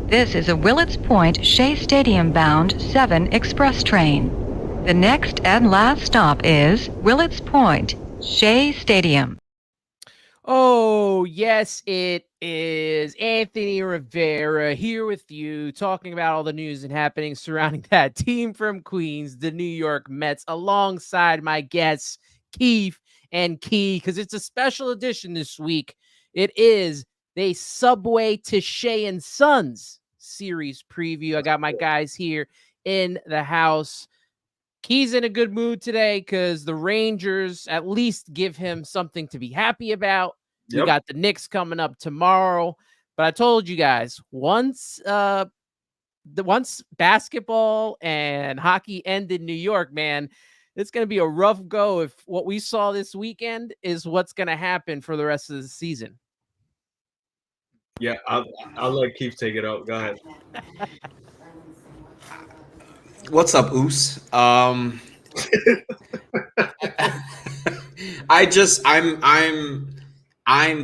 This is a Willets Point Shea Stadium bound 7 express train. The next and last stop is Willets Point, Shea Stadium. Oh, yes, it is Anthony Rivera here with you, talking about all the news and happenings surrounding that team from Queens, the New York Mets, alongside my guests, Keith and Key, because it's a special edition this week. It is the Subway to Shea and Sons series preview. I got my guys here in the house. Key's in a good mood today because the Rangers at least give him something to be happy about. We got the Knicks coming up tomorrow. But I told you guys, once basketball and hockey end in New York, man, it's going to be a rough go if what we saw this weekend is what's going to happen for the rest of the season. Yeah, I'll let Keith take it out. Go ahead. What's up, Oos? I'm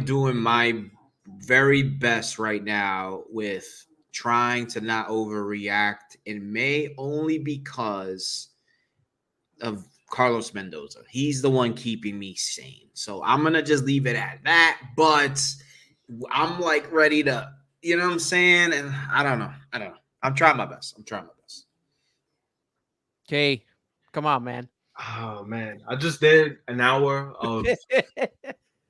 doing my very best right now with trying to not overreact in May, only because of Carlos Mendoza. He's the one keeping me sane. So I'm gonna just leave it at that. But I'm like ready to, you know what I'm saying? And I don't know. I'm trying my best. Okay, come on, man. Oh man, I just did an hour of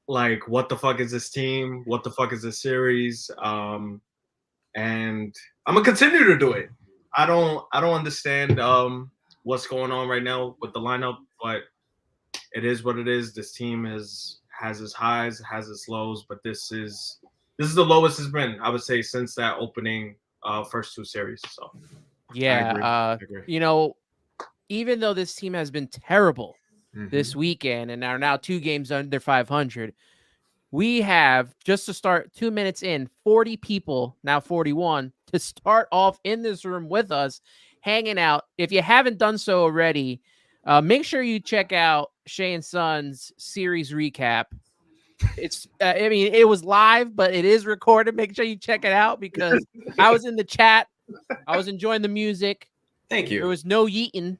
like, what the fuck is this team? What the fuck is this series? And I'm gonna continue to do it. I don't understand what's going on right now with the lineup, but it is what it is. This team has its highs, has its lows, but this is the lowest it's been, I would say, since that opening first two series. So yeah, I agree. You know, even though this team has been terrible this weekend and are now 2 games under 500, we have, just to start 2 minutes in, 40 people, now 41, to start off in this room with us, hanging out. If you haven't done so already, make sure you check out Shea and Sons series recap. It's, I mean, it was live, but it is recorded. Make sure you check it out because I was in the chat. I was enjoying the music. Thank you. There was no yeeting.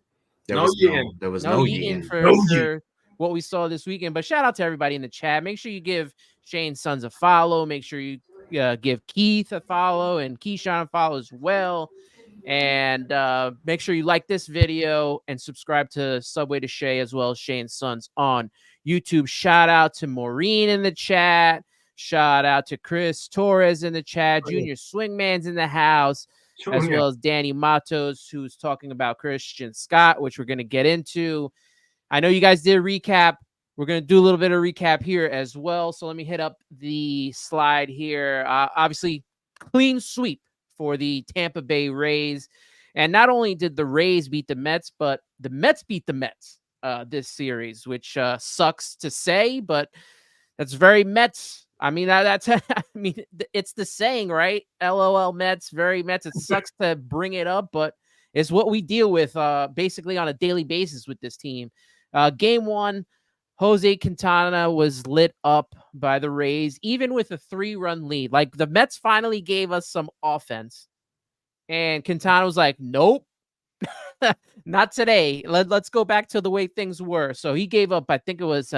There was no yeeting for what we saw this weekend. But shout out to everybody in the chat. Make sure you give Shane Sons a follow. Make sure you give Keith a follow and Keeshawn a follow as well. And make sure you like this video and subscribe to Subway to Shea as well as Shane Sons on YouTube. Shout out to Maureen in the chat. Shout out to Chris Torres in the chat. Junior Swingman's in the house. As well as Danny Matos, who's talking about Christian Scott, which we're going to get into. I know you guys did a recap. We're going to do a little bit of recap here as well. So let me hit up the slide here. Obviously, clean sweep for the Tampa Bay Rays. And not only did the Rays beat the Mets, but the Mets beat the Mets this series, which sucks to say, but that's very Mets. I mean, that's, I mean, it's the saying, right? LOL Mets, very Mets. It sucks to bring it up, but it's what we deal with basically on a daily basis with this team. Game 1, Jose Quintana was lit up by the Rays, even with a 3-run lead. Like, the Mets finally gave us some offense, and Quintana was like, nope. Not today. Let's go back to the way things were. So he gave up, I think it was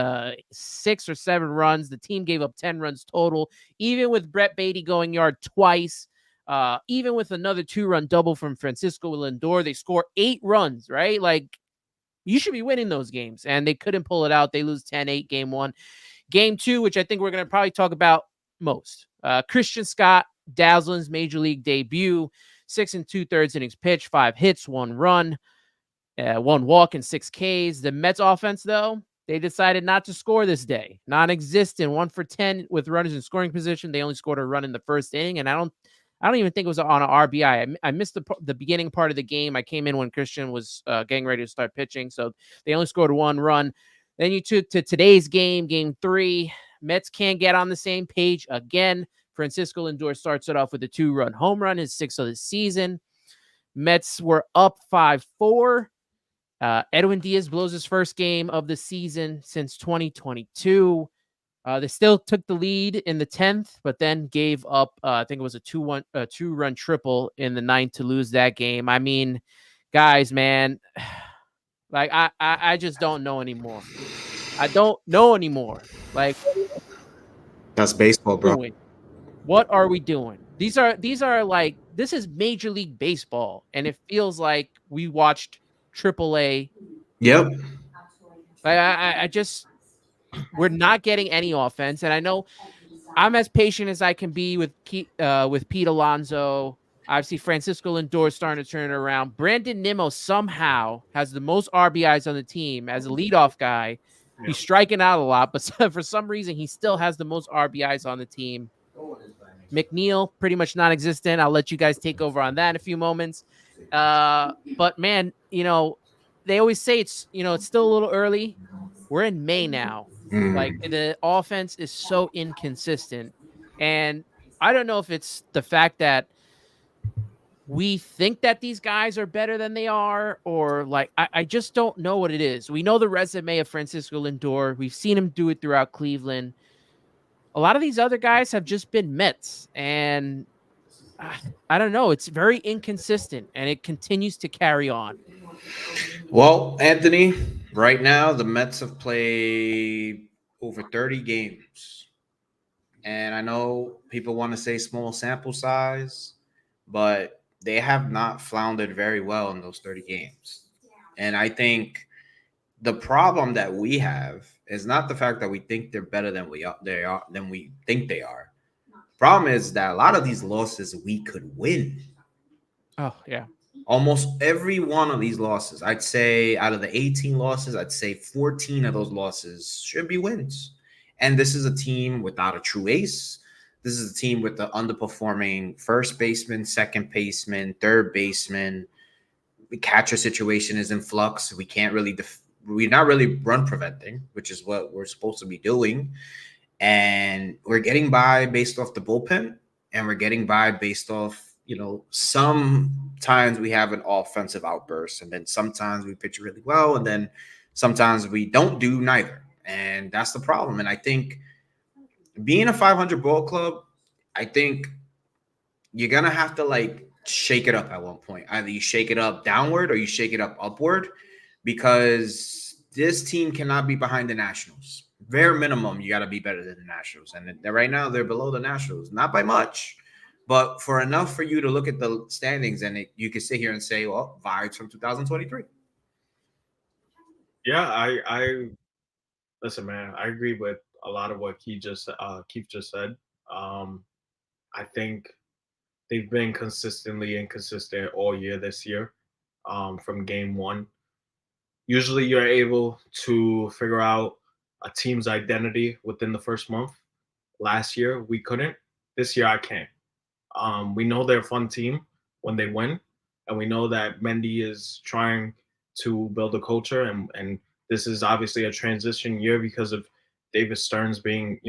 6 or 7 runs. The team gave up 10 runs total, even with Brett Beatty going yard twice. Even with another 2-run double from Francisco Lindor, they score 8 runs, right? Like, you should be winning those games, and they couldn't pull it out. They lose 10-8 game 1. Game 2, which I think we're going to probably talk about most. Christian Scott, Dazzlin's major league debut. 6 2/3 innings pitched, 5 hits, 1 run, 1 walk, and 6 Ks. The Mets offense, though, they decided not to score this day. Non-existent, 1 for 10 with runners in scoring position. They only scored a run in the first inning, and I don't even think it was on an RBI. I missed the beginning part of the game. I came in when Christian was getting ready to start pitching, so they only scored 1 run. Then you took to today's game, Game 3. Mets can't get on the same page again. Francisco Lindor starts it off with a 2-run home run, his 6th of the season. Mets were up 5-4. Edwin Diaz blows his first game of the season since 2022. They still took the lead in the 10th, but then gave up, I think it was a 2-run triple in the 9th to lose that game. I mean, guys, man, like I just don't know anymore. I don't know anymore. Like, That's baseball, bro. doing? What are we doing? These are like, this is Major League Baseball, and it feels like we watched AAA. Yep. Like I just, we're not getting any offense, and I know I'm as patient as I can be with Pete Alonso. Obviously, Francisco Lindor starting to turn it around. Brandon Nimmo somehow has the most RBIs on the team as a leadoff guy. Yeah. He's striking out a lot, but for some reason, he still has the most RBIs on the team. McNeil, pretty much non-existent. I'll let you guys take over on that in a few moments. But man, they always say it's still a little early. We're in May now. Like, the offense is so inconsistent. And I don't know if it's the fact that we think that these guys are better than they are, or like, I just don't know what it is. We know the resume of Francisco Lindor. We've seen him do it throughout Cleveland. A lot of these other guys have just been Mets, and I don't know. It's very inconsistent, and it continues to carry on. Well, Anthony, right now the Mets have played over 30 games. And I know people want to say small sample size, but they have not floundered very well in those 30 games. And I think the problem that we have is not the fact that we think they're better than we think they are. Problem is that a lot of these losses we could win. Oh, yeah. Almost every one of these losses, I'd say out of the 18 losses, I'd say 14 of those losses should be wins. And this is a team without a true ace. This is a team with the underperforming first baseman, second baseman, third baseman. The catcher situation is in flux. We can't really we're not really run preventing, which is what we're supposed to be doing. And we're getting by based off the bullpen, and we're getting by based off, sometimes we have an offensive outburst, and then sometimes we pitch really well, and then sometimes we don't do neither. And that's the problem. And I think being a 500 ball club, I think you're going to have to shake it up at one point. Either you shake it up downward or you shake it up upward, because this team cannot be behind the Nationals. Bare minimum, you got to be better than the Nationals. And right now they're below the Nationals, not by much, but for enough for you to look at the standings and you can sit here and say, well, vibes from 2023. Yeah, I listen, man. I agree with a lot of what Keith just said. I think they've been consistently inconsistent all year this year, from game one. Usually you're able to figure out a team's identity within the first month. Last year, we couldn't. This year, I can. We know they're a fun team when they win, and we know that Mendy is trying to build a culture, and this is obviously a transition year because of David Stearns being,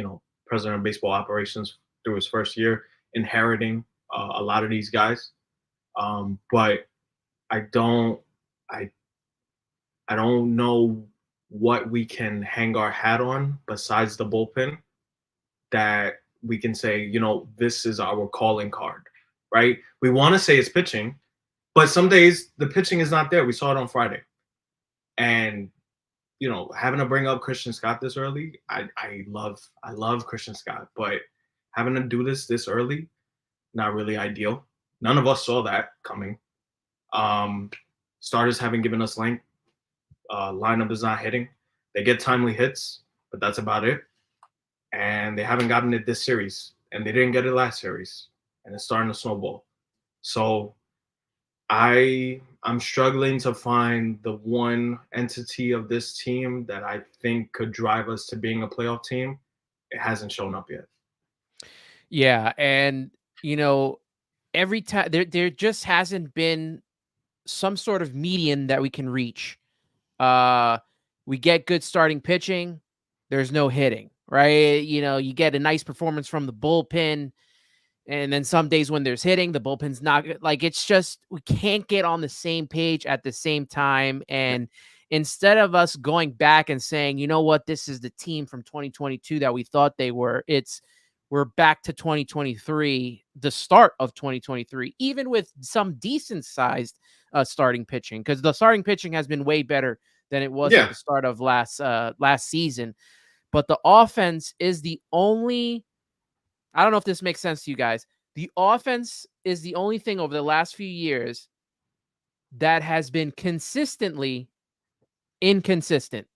president of baseball operations through his first year, inheriting a lot of these guys. But I don't know what we can hang our hat on besides the bullpen that we can say, this is our calling card, right? We want to say it's pitching, but some days the pitching is not there. We saw it on Friday. And, having to bring up Christian Scott this early, I love Christian Scott, but having to do this early, not really ideal. None of us saw that coming. Starters haven't given us length. Lineup is not hitting. They get timely hits, but that's about it. And they haven't gotten it this series, and they didn't get it last series, and it's starting to snowball. So I'm struggling to find the one entity of this team that I think could drive us to being a playoff team. It hasn't shown up yet. Yeah, and every time there just hasn't been some sort of median that we can reach. We get good starting pitching, there's no hitting, right? You get a nice performance from the bullpen, and then some days when there's hitting, the bullpen's not good. Like, it's just, we can't get on the same page at the same time, and instead of us going back and saying, you know what, this is the team from 2022 that we thought they were, we're back to 2023, the start of 2023, even with some decent sized starting pitching, because the starting pitching has been way better than it was at the start of last season. But the offense is the only, I don't know if this makes sense to you guys. The offense is the only thing over the last few years that has been consistently inconsistent.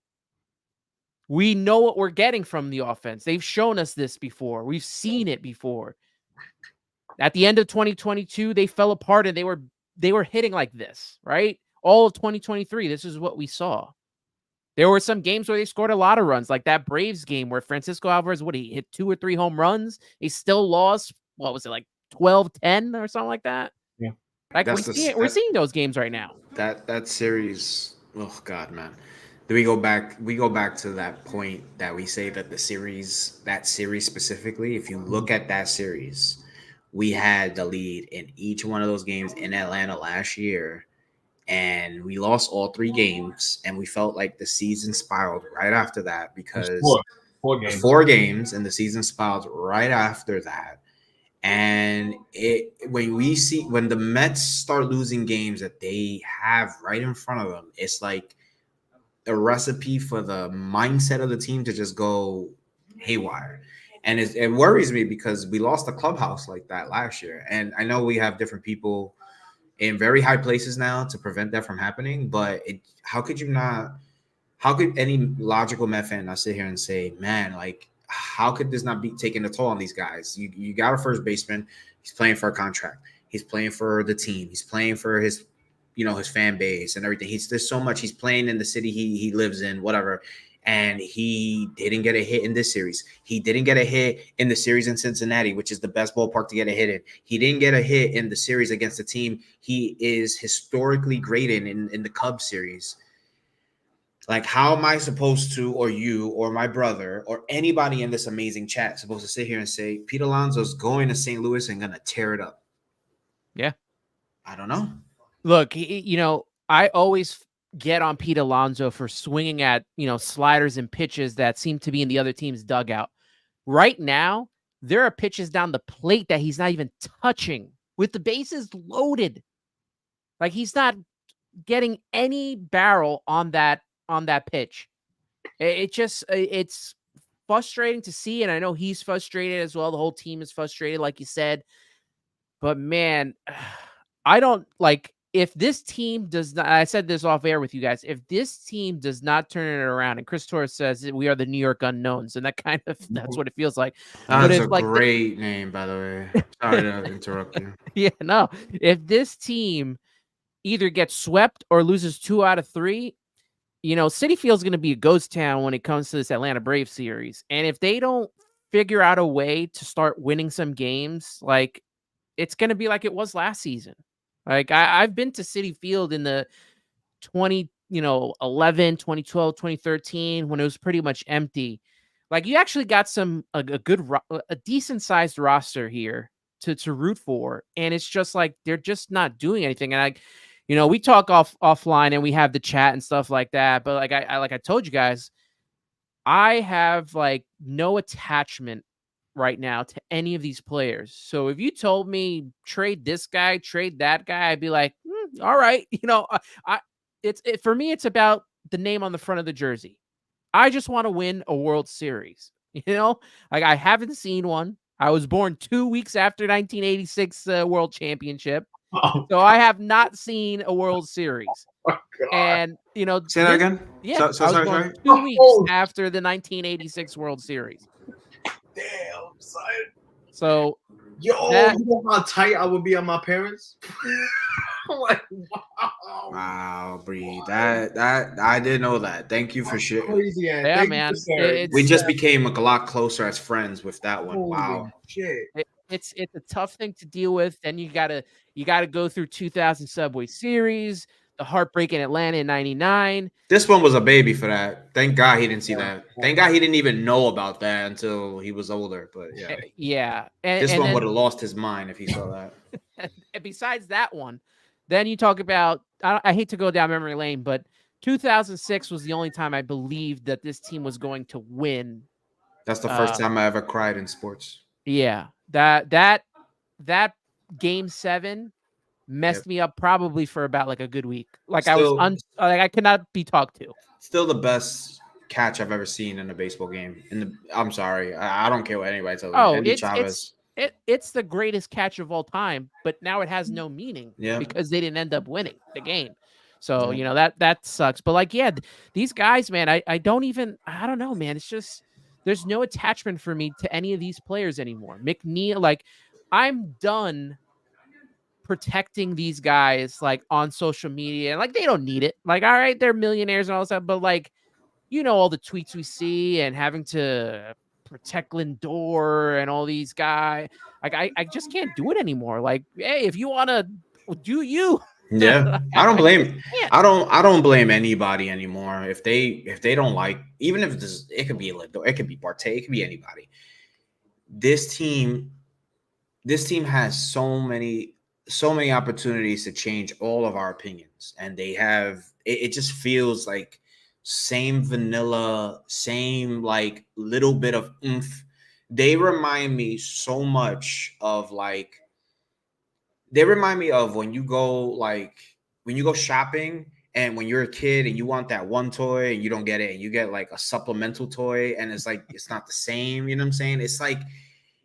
We know what we're getting from the offense. They've shown us this before. We've seen it before. At the end of 2022, they fell apart and they were hitting like this, right? All of 2023, this is what we saw. There were some games where they scored a lot of runs, like that Braves game where Francisco Alvarez, he hit 2 or 3 home runs. They still lost, what was it, like 12-10 or something like that? Yeah. Like we're seeing those games right now. That series, oh God, man. We go back to that point that we say that that series specifically, if you look at that series, we had the lead in each one of those games in Atlanta last year, and we lost all 3 games, and we felt like the season spiraled right after that because 4 games and the season spiraled right after that. And when the Mets start losing games that they have right in front of them, it's like a recipe for the mindset of the team to just go haywire. And it worries me because we lost the clubhouse like that last year. And I know we have different people in very high places now to prevent that from happening. But how could any logical Met fan not sit here and say, man, like, how could this not be taking a toll on these guys? You got a first baseman. He's playing for a contract. He's playing for the team. He's playing for his fan base and everything. There's so much. He's playing in the city he lives in, whatever. And he didn't get a hit in this series. He didn't get a hit in the series in Cincinnati, which is the best ballpark to get a hit in. He didn't get a hit in the series against the team he is historically great in the Cubs series. Like, how am I supposed to, or you, or my brother, or anybody in this amazing chat supposed to sit here and say, Pete Alonso's going to St. Louis and going to tear it up? Yeah. I don't know. Look, I always get on Pete Alonso for swinging at, sliders and pitches that seem to be in the other team's dugout. Right now, there are pitches down the plate that he's not even touching with the bases loaded. Like, he's not getting any barrel on that pitch. It's frustrating to see. And I know he's frustrated as well. The whole team is frustrated, like you said, but man, I don't like, if this team does not, I said this off air with you guys, if this team does not turn it around, and Chris Torres says we are the New York Unknowns, and that's what it feels like. That's a great name, by the way. Sorry to interrupt you. Yeah, no. If this team either gets swept or loses 2 out of 3, Citi Field's going to be a ghost town when it comes to this Atlanta Braves series. And if they don't figure out a way to start winning some games, like, it's going to be like it was last season. Like, I've been to Citi Field in the 2011, 2012, 2013, when it was pretty much empty. Like, you actually got a decent sized roster here to root for. And it's just like, they're just not doing anything. And we talk offline and we have the chat and stuff like that. But like I told you guys, I have like no attachment right now to any of these players. So if you told me trade this guy, trade that guy, I'd be like, all right. For me, it's about the name on the front of the jersey. I just want to win a World Series. Like, I haven't seen one. I was born 2 weeks after 1986 World Championship. So I have not seen a World Series. Oh, and say that again. Yeah, I was born 2 weeks after the 1986 World Series. Damn, son. So, you know how tight I would be on my parents? Like, wow, Bree, that I didn't know that. Thank you for sharing. Crazy, yeah, man. We just became a lot closer as friends with that one. Wow, shit. It's a tough thing to deal with. Then you gotta go through 2000 Subway Series, the heartbreak in Atlanta in '99. This one was a baby for that. Thank God he didn't see that. Thank God he didn't even know about that until he was older. But yeah. This one would have lost his mind if he saw that. And besides that one, then you talk about, I hate to go down memory lane, but 2006 was the only time I believed that this team was going to win. That's the first time I ever cried in sports. Yeah, that game 7 messed me up probably for about like a good week. Like Still, I could not be talked to. Still the best catch I've ever seen in a baseball game. I'm sorry, I don't care what anybody tells me. Andy Chavez. It's the greatest catch of all time, but now it has no meaning Yeah. because they didn't end up winning the game. So, you know, that sucks. But like, yeah, these guys, man, I don't know, man. It's just there's no attachment for me to any of these players anymore. McNeil, like, I'm done protecting these guys like on social media. Like, they don't need it. Like, all right, they're millionaires and all that stuff, but like, you know, all the tweets we see and having to protect Lindor and all these guys. Like, I just can't do it anymore. Like, hey, if you want to do you. Yeah, I don't blame. I don't blame anybody anymore if they don't like. Even if it could be Lindor, it could be Barte, it could be anybody. This team has so many opportunities to change all of our opinions, and they have. It just feels like same vanilla, same like little bit of oomph. They remind me so much of like. They remind me of when you go shopping and when you're a kid and you want that one toy and you don't get it and you get like a supplemental toy and it's like it's not the same, you know what I'm saying? It's like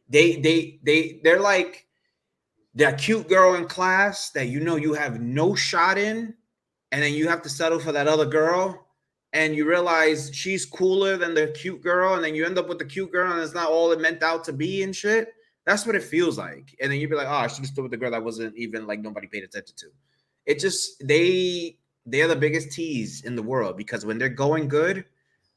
they're like that cute girl in class that you know you have no shot in, and then you have to settle for that other girl and you realize she's cooler than the cute girl, and then you end up with the cute girl and it's not all it meant out to be and shit. That's what it feels like. And then you'd be like, oh, I should have stood with the girl that wasn't even like nobody paid attention to. It just, they're the biggest tease in the world because when they're going good,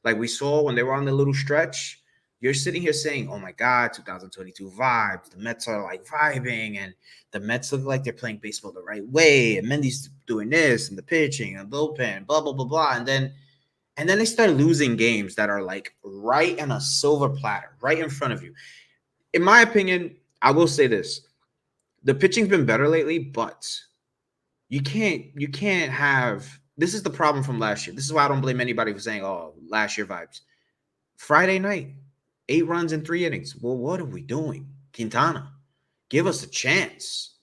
like we saw when they were on the little stretch, you're sitting here saying, oh my God, 2022 vibes. The Mets are like vibing and the Mets look like they're playing baseball the right way. And Mendy's doing this and the pitching and bullpen, blah, blah, blah, blah. And then they start losing games that are like right on a silver platter, right in front of you. In my opinion, I will say this. The pitching's been better lately, but you can't have – this is the problem from last year. This is why I don't blame anybody for saying, oh, last year vibes. Friday night, 8 runs in 3 innings. Well, what are we doing? Quintana, give us a chance.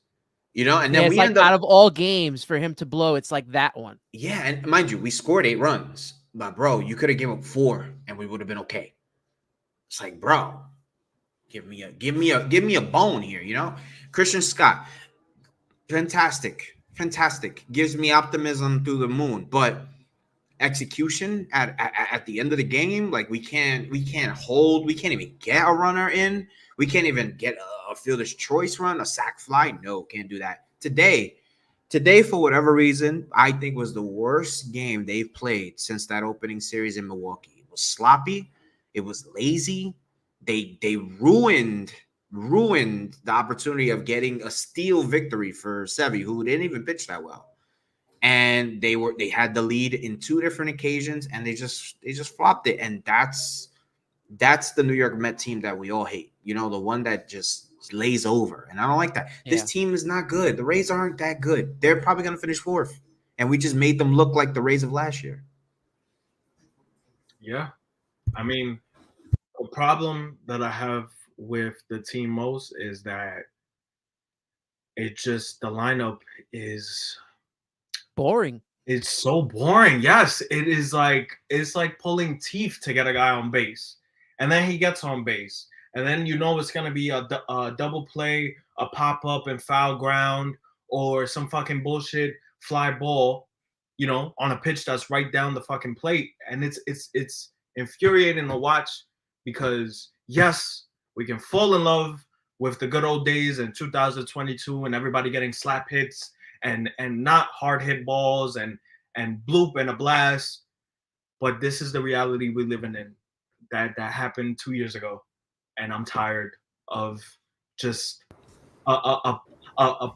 You know, and then it's we like end up – out of all games for him to blow, it's like that one. Yeah, and mind you, we scored 8 runs. But, bro, you could have given up 4 and we would have been okay. It's like, bro – Give me a bone here, you know. Christian Scott, fantastic, gives me optimism through the moon. But execution at the end of the game, like we can't hold, we can't even get a runner in, we can't even get a fielder's choice run, a sac fly. No, can't do that today. For whatever reason, I think was the worst game they've played since that opening series in Milwaukee. It was sloppy, it was lazy. They ruined the opportunity of getting a steal victory for Sevy, who didn't even pitch that well. And they had the lead in 2 different occasions, and they just flopped it. And that's the New York Met team that we all hate. You know, the one that just lays over. And I don't like that. Yeah. This team is not good. The Rays aren't that good. They're probably going to finish 4th. And we just made them look like the Rays of last year. Yeah. I mean, the problem that I have with the team most is that the lineup is boring. It's so boring. Yes, it is it's like pulling teeth to get a guy on base. And then he gets on base. And then you know it's going to be a double play, a pop-up and foul ground, or some fucking bullshit fly ball, you know, on a pitch that's right down the fucking plate. And it's infuriating to watch. Because, yes, we can fall in love with the good old days in 2022 and everybody getting slap hits and not hard hit balls and bloop and a blast. But this is the reality we're living in. That happened 2 years ago. And I'm tired of just a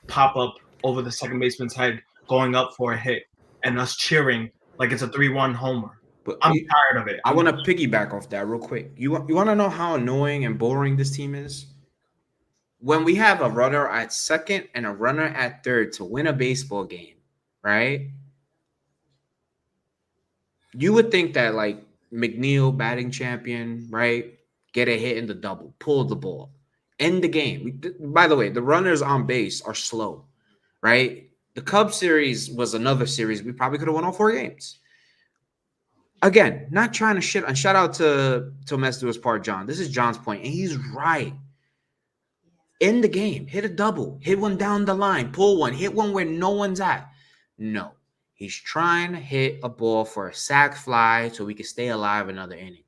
pop-up over the second baseman's head going up for a hit and us cheering like it's a 3-1 homer. But I'm tired of it. I want to piggyback off that real quick. You want to know how annoying and boring this team is? When we have a runner at second and a runner at third to win a baseball game, right? You would think that like McNeil, batting champion, right? Get a hit in the double, pull the ball, end the game. By the way, the runners on base are slow, right? The Cubs series was another series. We probably could have won all 4 games. Again, not trying to shit. And shout out to Tomes part, John. This is John's point, and he's right. End the game, hit a double, hit one down the line, pull one, hit one where no one's at. No, he's trying to hit a ball for a sac fly so we can stay alive another inning.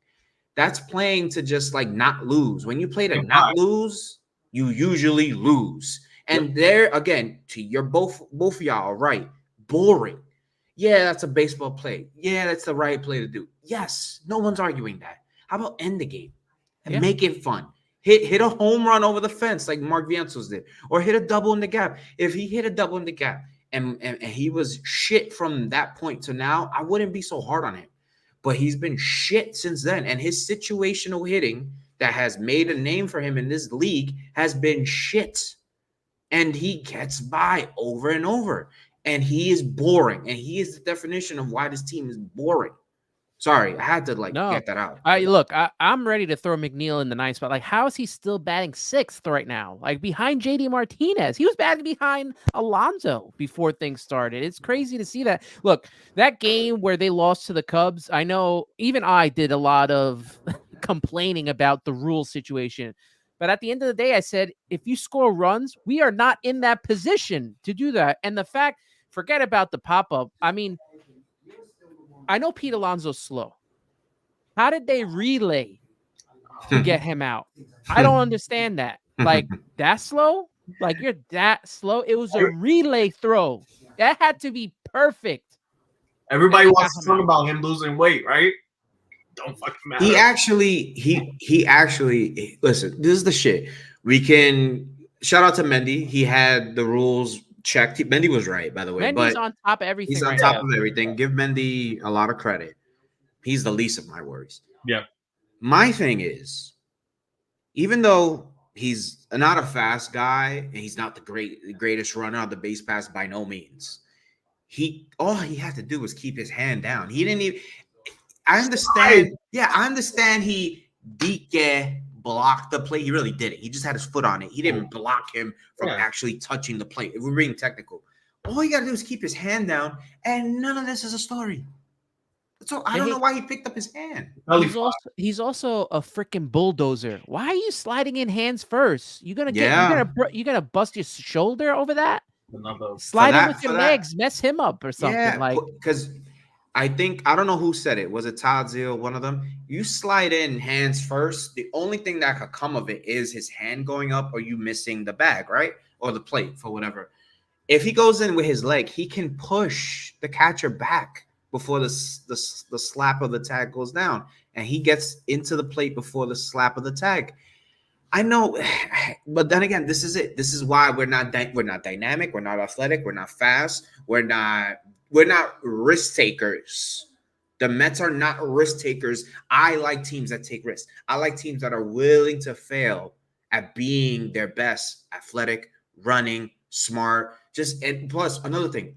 That's playing to just like not lose. When you play to not lose, you usually lose. And there again, to your both of y'all are right. Boring. Yeah, that's a baseball play. Yeah, that's the right play to do. Yes, no one's arguing that. How about end the game and make it fun? Hit a home run over the fence like Mark Vientos did, or hit a double in the gap. If he hit a double in the gap and he was shit from that point to now, I wouldn't be so hard on him. But he's been shit since then. And his situational hitting that has made a name for him in this league has been shit. And he gets by over and over. And he is boring. And he is the definition of why this team is boring. Sorry, I had to get that out. I'm ready to throw McNeil in the ninth spot. Like, how is he still batting sixth right now? Like behind JD Martinez. He was batting behind Alonso before things started. It's crazy to see that. Look, that game where they lost to the Cubs, I know even I did a lot of complaining about the rule situation. But at the end of the day, I said, if you score runs, we are not in that position to do that. And the fact, forget about the pop-up. I mean, I know Pete Alonso's slow. How did they relay to get him out? I don't understand that. Like, that slow? Like, you're that slow? It was a relay throw. That had to be perfect. Everybody wants to talk about him losing weight, right? Don't fucking matter. He actually listen, this is the shit. We can shout out to Mendy. He had the rules checked. Mendy was right, by the way. Mendy's on top of everything. He's on top of everything. Give Mendy a lot of credit. He's the least of my worries. Yeah. My thing is, even though he's not a fast guy and he's not the greatest runner on the base pass by no means, all he had to do was keep his hand down. He didn't even. I understand. Yeah, I understand. He blocked the plate. He really did it. He just had his foot on it. He didn't block him from actually touching the plate. If we're being technical, all you got to do is keep his hand down, and none of this is a story. So I don't know why he picked up his hand. He's also a freaking bulldozer. Why are you sliding in hands first? You're gonna bust your shoulder over that. Slide in with your legs, mess him up or something. Yeah, because I don't know who said it. Was it Todd Zeal, one of them? You slide in hands first. The only thing that could come of it is his hand going up or you missing the bag, right? Or the plate for whatever. If he goes in with his leg, he can push the catcher back before the slap of the tag goes down. And he gets into the plate before the slap of the tag. I know, but then again, this is it. This is why we're not dynamic. We're not athletic. We're not fast. We're not risk takers. The Mets are not risk takers. I like teams that take risks. I like teams that are willing to fail at being their best, athletic, running, smart. And plus another thing,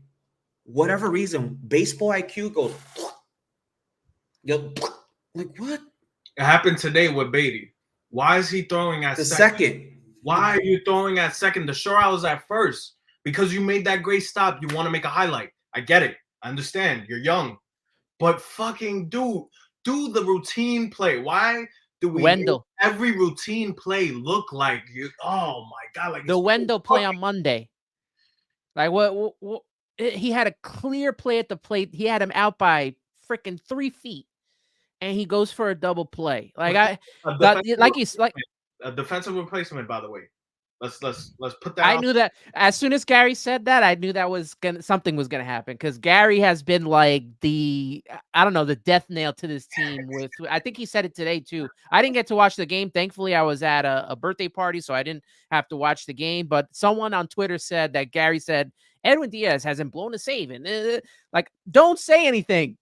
whatever reason, baseball IQ goes, like what? It happened today with Beatty. Why is he throwing at second? Why are you throwing at second? The sure was at first because you made that great stop. You want to make a highlight. I get it. I understand. You're young. But fucking do the routine play. Why do we every routine play look like you? Oh my God. Like the Wendell play on Monday. Like what he had a clear play at the plate. He had him out by freaking 3 feet. And he goes for a double play. Like a defensive replacement, by the way. Let's put that. I knew that as soon as Gary said that, I knew that something was gonna happen because Gary has been like the death nail to this team. I think he said it today too. I didn't get to watch the game. Thankfully, I was at a birthday party, so I didn't have to watch the game. But someone on Twitter said that Gary said Edwin Diaz hasn't blown a save, and like don't say anything.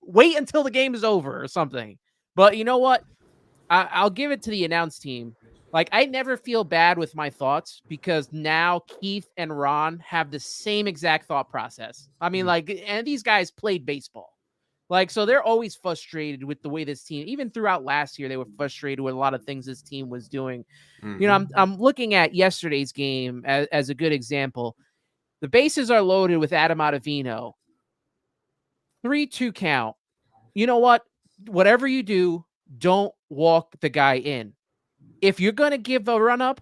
Wait until the game is over or something. But you know what? I'll give it to the announce team. Like, I never feel bad with my thoughts because now Keith and Ron have the same exact thought process. I mean, and these guys played baseball. Like, so they're always frustrated with the way this team, even throughout last year, they were frustrated with a lot of things this team was doing. You know, I'm looking at yesterday's game as a good example. The bases are loaded with Adam Ottavino. 3-2 count. You know what? Whatever you do, don't walk the guy in. If you're going to give a run up,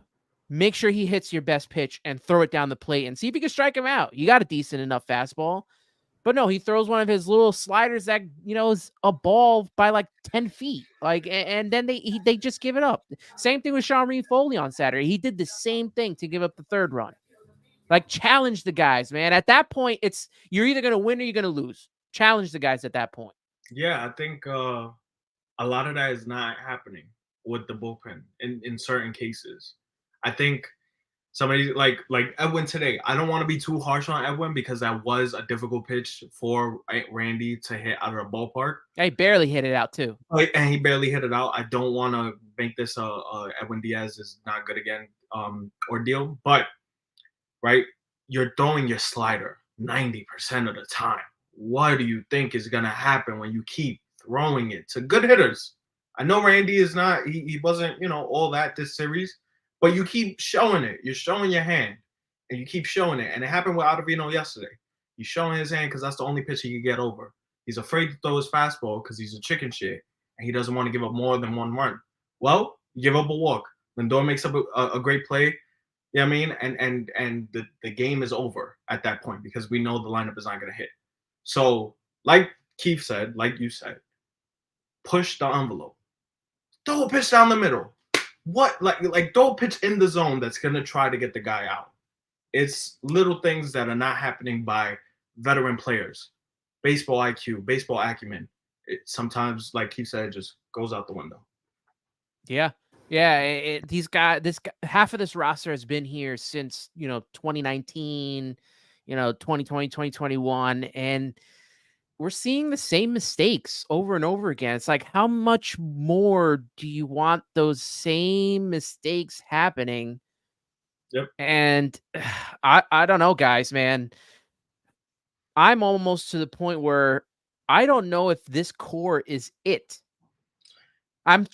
make sure he hits your best pitch and throw it down the plate and see if you can strike him out. You got a decent enough fastball. But no, he throws one of his little sliders that, you know, is a ball by like 10 feet. Like, and then they just give it up. Same thing with Sean Reed Foley on Saturday. He did the same thing to give up the third run. Like, challenge the guys, man. At that point, you're either going to win or you're going to lose. Challenge the guys at that point. Yeah, I think a lot of that is not happening with the bullpen in certain cases. I think somebody like Edwin today, I don't want to be too harsh on Edwin because that was a difficult pitch for Randy to hit out of the ballpark. Yeah, he barely hit it out too. And he barely hit it out. I don't want to make this Edwin Diaz is not good again ordeal, but right, you're throwing your slider 90% of the time. What do you think is going to happen when you keep throwing it to good hitters? I know Randy is not, he wasn't, you know, all that this series, but you keep showing it. You're showing your hand and you keep showing it. And it happened with Ottavino yesterday. He's showing his hand because that's the only pitch he can get over. He's afraid to throw his fastball because he's a chicken shit and he doesn't want to give up more than one run. Well, you give up a walk. Lindor makes up a great play. You know what I mean? And the game is over at that point because we know the lineup is not going to hit. So, like Keith said, like you said, push the envelope. Throw a pitch down the middle. What like throw a pitch in the zone that's gonna try to get the guy out. It's little things that are not happening by veteran players. Baseball IQ, baseball acumen. It sometimes, like Keith said, it just goes out the window. Yeah. Half of this roster has been here since, 2019, 2020, 2021. And we're seeing the same mistakes over and over again. It's like, how much more do you want those same mistakes happening? Yep. And I don't know, guys, man. I'm almost to the point where I don't know if this core is it. I'm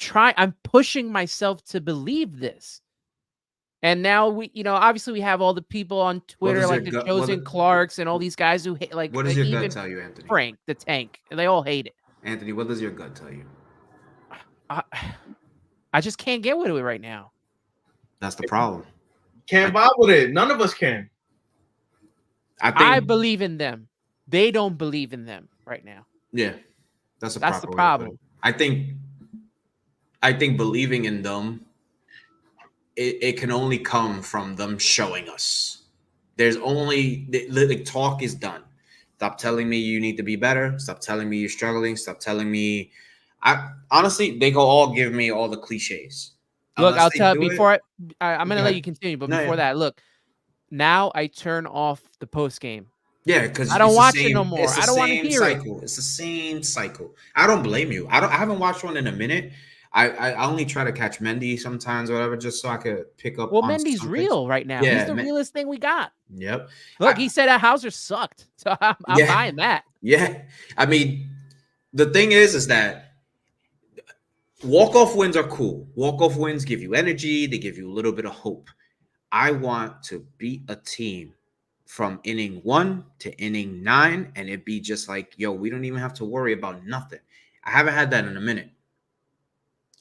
pushing myself to believe this. And now obviously we have all the people on Twitter like the Chosen Clarks and all these guys who hate, like, what does your gut tell you, Anthony? Frank the Tank, and they all hate it. Anthony, what does your gut tell you? I just can't get with it right now. That's the problem. Can't vibe with it. None of us can. I believe in them. They don't believe in them right now. Yeah, that's the problem. I think believing in them, it can only come from them showing us. There's only the talk is done. Stop telling me you need to be better. Stop telling me you're struggling. Stop telling me. Honestly, they go all give me all the cliches. Look, I'll tell you before I'm going to let you continue, but before that, look, now I turn off the post game. Yeah, because I don't watch it no more. I don't want to hear it. It's the same cycle. I don't blame you. I haven't watched one in a minute. I only try to catch Mendy sometimes or whatever, just so I could pick up. Well, Mendy's real right now. Yeah, he's the realest thing we got. Yep. Look, he said that Hauser sucked, so I'm buying that. Yeah, I mean, the thing is that walk-off wins are cool. Walk-off wins give you energy. They give you a little bit of hope. I want to beat a team from inning 1 to inning 9, and it be just like, yo, we don't even have to worry about nothing. I haven't had that in a minute.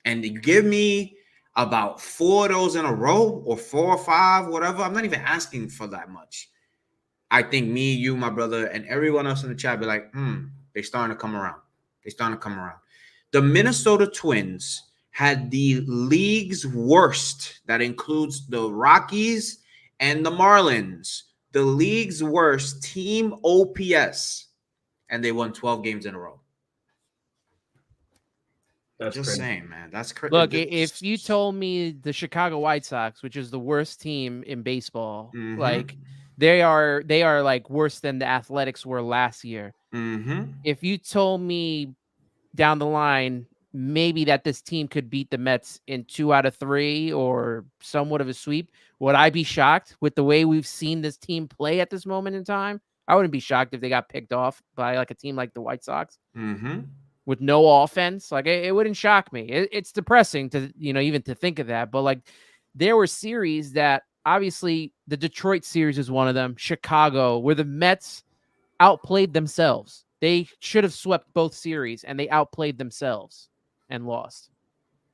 And you give me about 4 of those in a row or 4 or 5, whatever. I'm not even asking for that much. I think me, you, my brother, and everyone else in the chat be like, they're starting to come around. The Minnesota Twins had the league's worst, that includes the Rockies and the Marlins, the league's worst team OPS, and they won 12 games in a row. That's just crazy. Saying, man. That's crazy. Look, if you told me the Chicago White Sox, which is the worst team in baseball, like they are like worse than the Athletics were last year. If you told me down the line maybe that this team could beat the Mets in 2 out of 3 or somewhat of a sweep, would I be shocked with the way we've seen this team play at this moment in time? I wouldn't be shocked if they got picked off by like a team like the White Sox Mm-hmm. with no offense. Like it wouldn't shock me. It's depressing to, even to think of that. But like there were series that obviously the Detroit series is one of them, Chicago, where the Mets outplayed themselves. They should have swept both series and they outplayed themselves and lost.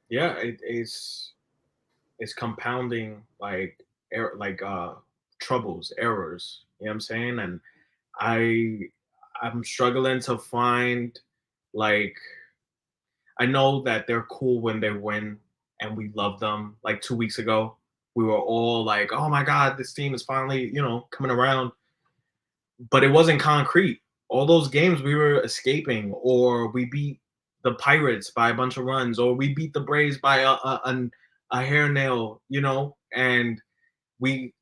Yeah, it's compounding troubles, errors. You know what I'm saying? And I'm struggling to find like I know that they're cool when they win and we love them. Like 2 weeks ago, we were all like, "Oh my God, this team is finally, coming around." But it wasn't concrete. All those games we were escaping, or we beat the Pirates by a bunch of runs, or we beat the Braves by a hair nail, and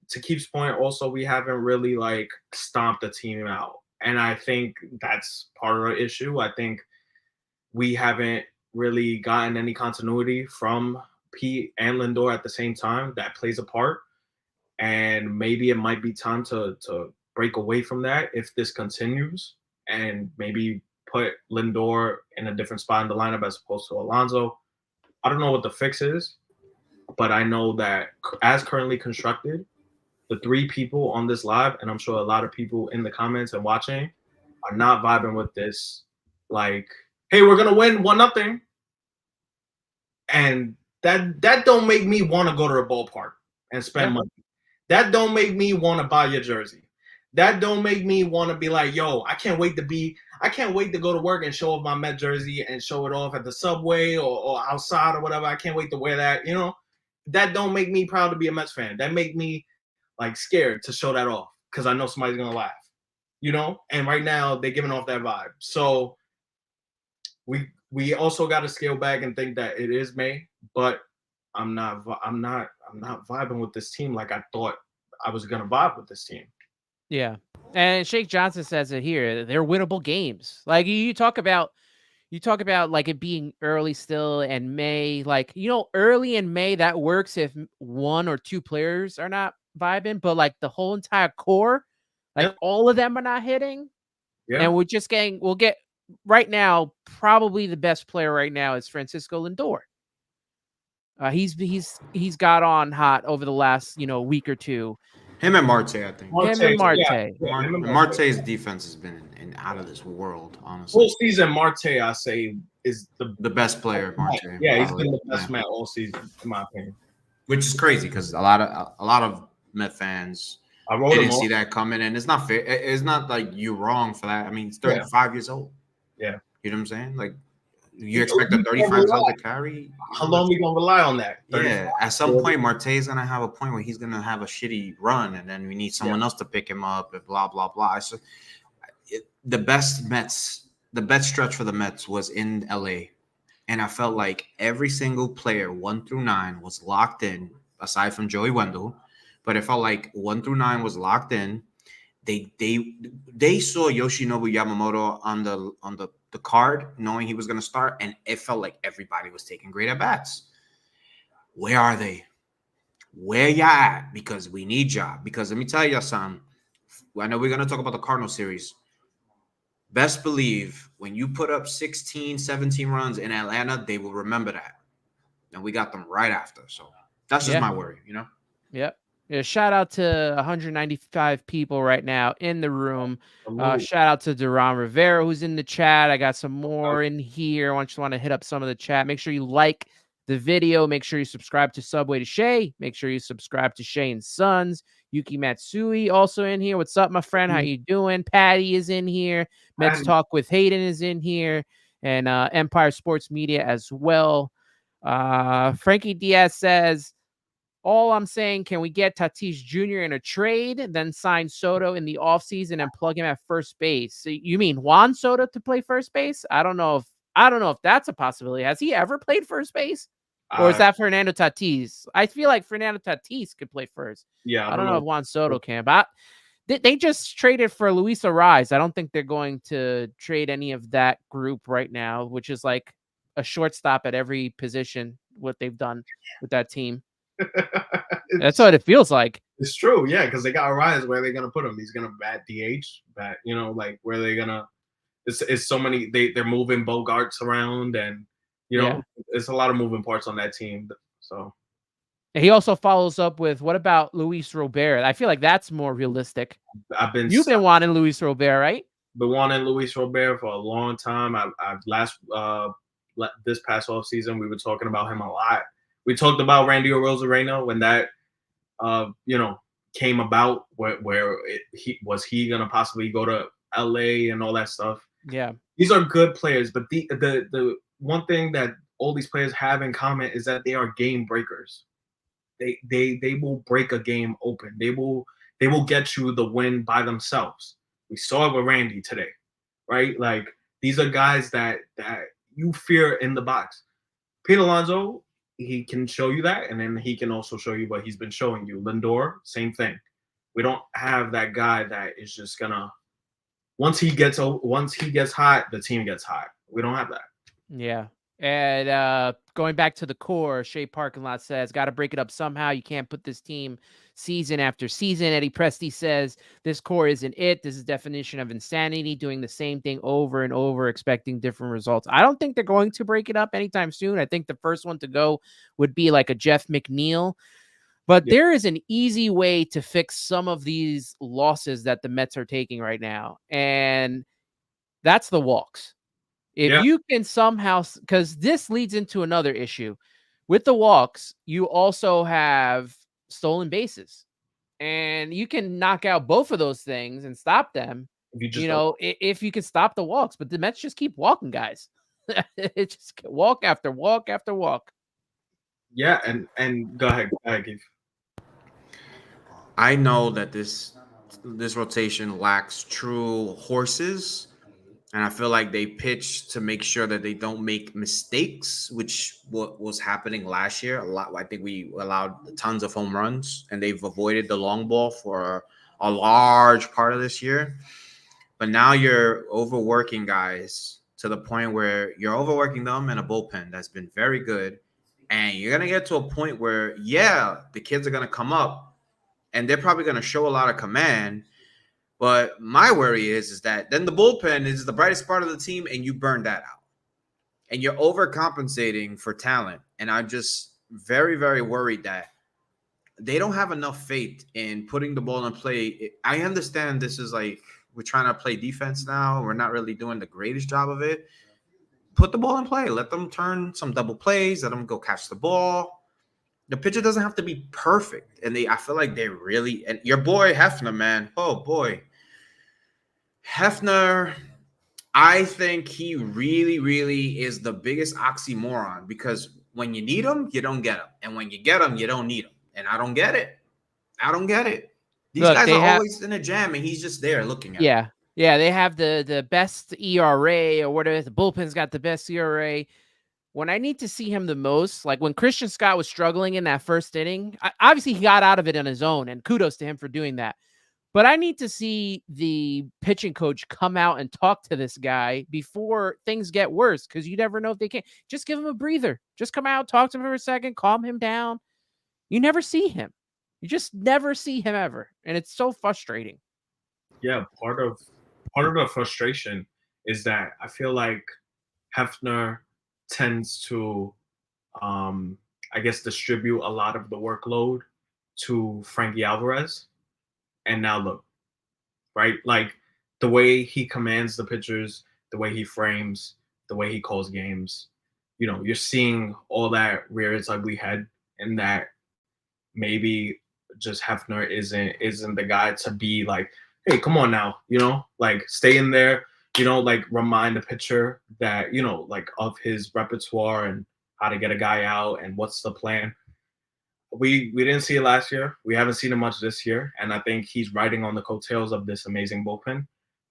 to Keith's point, also we haven't really like stomped the team out. And I think that's part of the issue. I think we haven't really gotten any continuity from Pete and Lindor at the same time. That plays a part. And maybe it might be time to break away from that if this continues, and maybe put Lindor in a different spot in the lineup as opposed to Alonso. I don't know what the fix is, but I know that as currently constructed, the three people on this live, and I'm sure a lot of people in the comments and watching, are not vibing with this. Like, hey, we're gonna win 1-0, and that don't make me want to go to the ballpark and spend money. That don't make me want to buy your jersey. That don't make me want to be like, yo, I can't wait to go to work and show off my Met jersey and show it off at the subway or outside or whatever. I can't wait to wear that. That don't make me proud to be a Mets fan. That make me like scared to show that off because I know somebody's gonna laugh. And right now they're giving off that vibe. So we also got to scale back and think that it is May, but I'm not vibing with this team like I thought I was gonna vibe with this team. Yeah. And Shake Johnson says it here. They're winnable games. Like you talk about like it being early still and May, like, early in May that works if one or two players are not vibing, but like the whole entire core, like all of them are not hitting. Yeah. And we'll get right now, probably the best player right now is Francisco Lindor. He's got on hot over the last, week or two. Him and Marte, I think. Him and Marte. Yeah, Marte's defense has been out of this world, honestly. All season, Marte, I say, is the best player. Marte. Yeah, he's been the best man all season, in my opinion. Which is crazy because a lot of Met fans didn't see that coming, and it's not fair. It's not like you're wrong for that. I mean, he's 35 years old. Yeah, you know what I'm saying? Like, you expect a 35-year-old to carry? How long we gonna rely on that? Yeah, at some point, Marte's gonna have a point where he's gonna have a shitty run, and then we need someone else to pick him up, and blah blah blah. So, the best stretch for the Mets was in LA, and I felt like every single player 1 through 9 was locked in, aside from Joey Wendell. But it felt like 1 through 9 was locked in. They saw Yoshinobu Yamamoto on the card, knowing he was going to start, and it felt like everybody was taking great at bats. Where are they? Where y'all at? Because we need y'all. Because let me tell you something. I know we're going to talk about the Cardinals series. Best believe when you put up 16, 17 runs in Atlanta, they will remember that. And we got them right after. So that's just my worry, Yep. Yeah, shout out to 195 people right now in the room. Shout out to Duran Rivera, who's in the chat. I got some more in here. I just want to hit up some of the chat. Make sure you like the video. Make sure you subscribe to Subway to Shea. Make sure you subscribe to Shea and Sons. Yuki Matsui also in here. What's up, my friend? How you doing? Patty is in here. Mets Talk with Hayden is in here. And Empire Sports Media as well. Frankie Diaz says, all I'm saying, can we get Tatis Jr. in a trade, then sign Soto in the offseason and plug him at first base? So you mean Juan Soto to play first base? I don't know if that's a possibility. Has he ever played first base? Or is that Fernando Tatis? I feel like Fernando Tatis could play first. Yeah. I don't know if Juan Soto can, but they just traded for Luis Arraez. I don't think they're going to trade any of that group right now, which is like a shortstop at every position, what they've done with that team. That's what it feels like. It's true, yeah, because they got Arias. Where are they gonna put him? He's gonna bat DH, bat. Like where are they gonna? It's so many. They're moving Bogarts around, and it's a lot of moving parts on that team. So He also follows up with, what about Luis Robert? I feel like that's more realistic. You've been wanting Luis Robert, right? Been wanting Luis Robert for a long time. I've this past off season we were talking about him a lot. We talked about Randy Arozarena when that came about, where he gonna possibly go to LA and all that stuff. Yeah, these are good players, but the one thing that all these players have in common is that they are game breakers. They will break a game open. They will get you the win by themselves. We saw it with Randy today, right? Like these are guys that you fear in the box. Pete Alonso, he can show you that, and then he can also show you what he's been showing you. Lindor, same thing. We don't have that guy that is just gonna once he gets hot, the team gets hot. We don't have that. Yeah. And going back to the core, Shea Parking Lot says, got to break it up somehow. You can't put this team season after season. Eddie Presti says, this core isn't it. This is definition of insanity, doing the same thing over and over, expecting different results. I don't think they're going to break it up anytime soon. I think the first one to go would be like a Jeff McNeil. But there is an easy way to fix some of these losses that the Mets are taking right now. And that's the walks. If you can somehow, because this leads into another issue with the walks, you also have stolen bases, and you can knock out both of those things and stop them. If you can stop the walks, but the Mets just keep walking guys. It just walk after walk after walk. Yeah, and go ahead, Keith. I know that this rotation lacks true horses. And I feel like they pitch to make sure that they don't make mistakes, which what was happening last year. A lot. I think we allowed tons of home runs, and they've avoided the long ball for a large part of this year. But now you're overworking guys to the point where you're overworking them in a bullpen that's been very good. And you're going to get to a point where, the kids are going to come up, and they're probably going to show a lot of command. But my worry is that then the bullpen is the brightest part of the team, and you burn that out. And you're overcompensating for talent. And I'm just very, very worried that they don't have enough faith in putting the ball in play. I understand this is like we're trying to play defense now. We're not really doing the greatest job of it. Put the ball in play. Let them turn some double plays. Let them go catch the ball. The pitcher doesn't have to be perfect. And I feel like they really – and your boy Hefner, man. Oh, boy. Hefner, I think he really, really is the biggest oxymoron because when you need him, you don't get him. And when you get him, you don't need him. And I don't get it. These guys are always in a jam, and he's just there looking at them. Yeah, they have the best ERA or whatever. The bullpen's got the best ERA. When I need to see him the most, like when Christian Scott was struggling in that first inning, obviously he got out of it on his own, and kudos to him for doing that. But I need to see the pitching coach come out and talk to this guy before things get worse, because you never know if they can. Just give him a breather. Just come out, talk to him for a second, calm him down. You never see him. You just never see him ever. And it's so frustrating. Yeah, part of the frustration is that I feel like Hefner tends to, I guess, distribute a lot of the workload to Frankie Alvarez. And now look, right? Like the way he commands the pitchers, the way he frames, the way he calls games, you're seeing all that rear its ugly head, and that maybe just Hefner isn't the guy to be like, hey, come on now, like stay in there, like remind the pitcher that, like of his repertoire and how to get a guy out and what's the plan. We didn't see it last year. We haven't seen it much this year. And I think he's riding on the coattails of this amazing bullpen.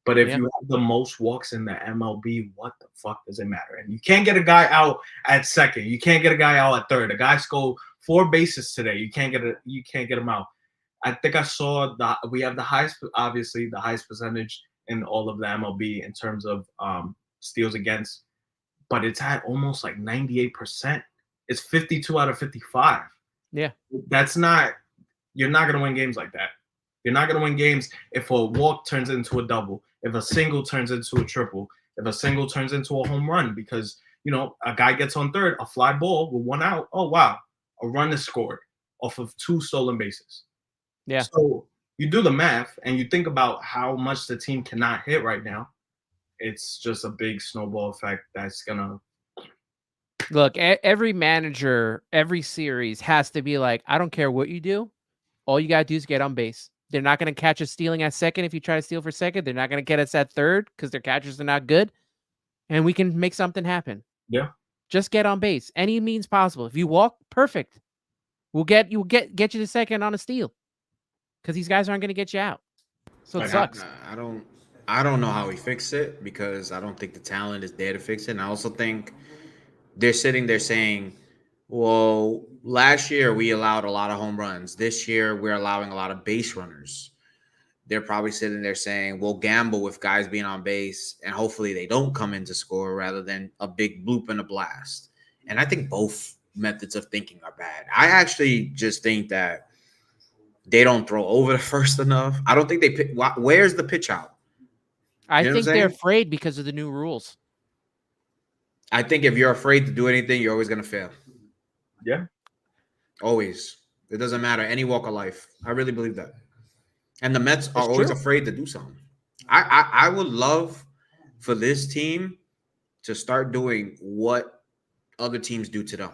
But if you have the most walks in the MLB, what the fuck does it matter? And you can't get a guy out at second. You can't get a guy out at third. The guy scored 4 bases today. You can't get him out. I think I saw we have the highest percentage in all of the MLB in terms of steals against, but it's at almost like 98%. It's 52 out of 55. Yeah. That's not You're not going to win games like that. You're not going to win games if a walk turns into a double, if a single turns into a triple, if a single turns into a home run, because, you know, a guy gets on third, a fly ball with 1 out. Oh, wow. A run is scored off of 2 stolen bases. Yeah. So you do the math and you think about how much the team cannot hit right now. It's just a big snowball effect that's going to. Look, every manager, every series has to be like, I don't care what you do. All you got to do is get on base. They're not going to catch us stealing at second if you try to steal for second. They're not going to get us at third because their catchers are not good. And we can make something happen. Yeah. Just get on base. Any means possible. If you walk, perfect. We'll get you to second on a steal. Because these guys aren't going to get you out. So it sucks. I don't know how he fixed it because I don't think the talent is there to fix it. And I also think they're sitting there saying, well, last year we allowed a lot of home runs. This year we're allowing a lot of base runners. They're probably sitting there saying, we'll gamble with guys being on base and hopefully they don't come in to score rather than a big bloop and a blast. And I think both methods of thinking are bad. I actually just think that they don't throw over the first enough. I don't think they – where's the pitch out? I think they're afraid because of the new rules. I think if you're afraid to do anything, you're always going to fail. Yeah. Always. It doesn't matter. Any walk of life. I really believe that. And the Mets are always afraid to do something. I would love for this team to start doing what other teams do to them.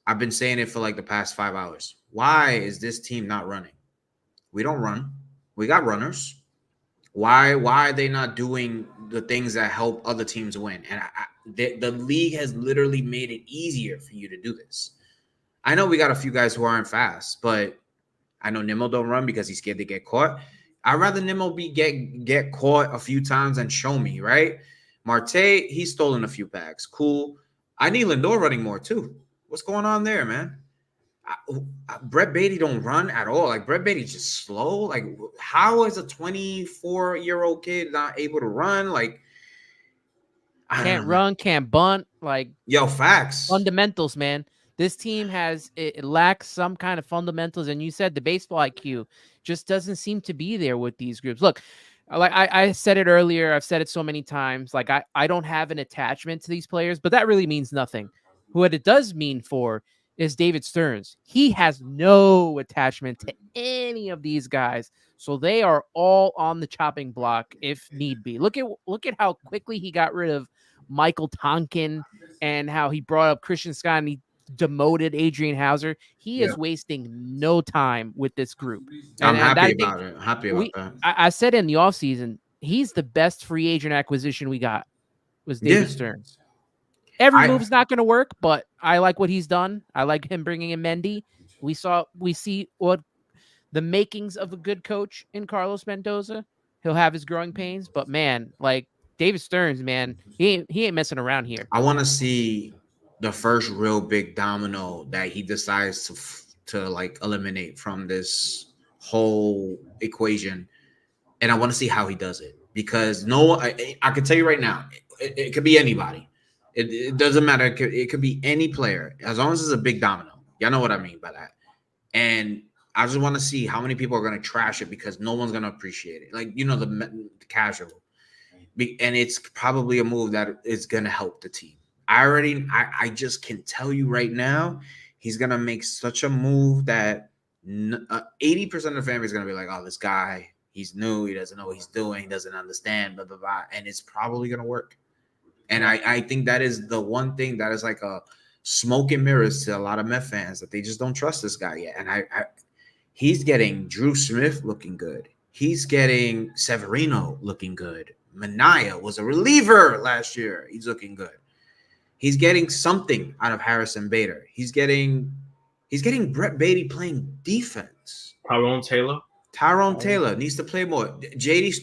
I've been saying it for like the past 5 hours. Why is this team not running? We don't run. We got runners. Why are they not doing the things that help other teams win? And the league has literally made it easier for you to do this. I know we got a few guys who aren't fast, but I know Nimmo don't run because he's scared to get caught. I'd rather Nimmo get caught a few times and show me, right? Marte, he's stolen a few bags. Cool. I need Lindor running more too. What's going on there, man? Brett Beatty don't run at all. Like, Brett Beatty's just slow. Like, how is a 24-year-old kid not able to run? Like, can't run, can't bunt. Like, yo, facts. Fundamentals, man. This team it lacks some kind of fundamentals. And you said the baseball IQ just doesn't seem to be there with these groups. Look, like I said it earlier. I've said it so many times. Like, I don't have an attachment to these players, but that really means nothing. What it does mean for is David Stearns. He has no attachment to any of these guys. So they are all on the chopping block if need be. Look at how quickly he got rid of Michael Tonkin and how he brought up Christian Scott and he demoted Adrian Hauser. He is wasting no time with this group. I'm happy about it. That. I said in the offseason, he's the best free agent acquisition we got was David Stearns. Every move's not going to work, but I like what he's done. I like him bringing in Mendy. We see what the makings of a good coach in Carlos Mendoza. He'll have his growing pains, but man, like David Stearns, man, he ain't messing around here. I want to see the first real big domino that he decides to like eliminate from this whole equation, and I want to see how he does it because I can tell you right now, it could be anybody. It doesn't matter. It could be any player as long as it's a big domino. Y'all know what I mean by that. And I just want to see how many people are going to trash it because no one's going to appreciate it. Like, you know, the casual. And it's probably a move that is going to help the team. I just can tell you right now, he's going to make such a move that 80% of the family is going to be like, oh, this guy, he's new. He doesn't know what he's doing. He doesn't understand, blah, blah, blah. And it's probably going to work. And I think that is the one thing that is like a smoke and mirrors to a lot of Met fans that they just don't trust this guy yet. And he's getting Drew Smith looking good. He's getting Severino looking good. Minaya was a reliever last year. He's looking good. He's getting something out of Harrison Bader. He's getting Brett Beatty playing defense. Tyrone Taylor needs to play more. DJ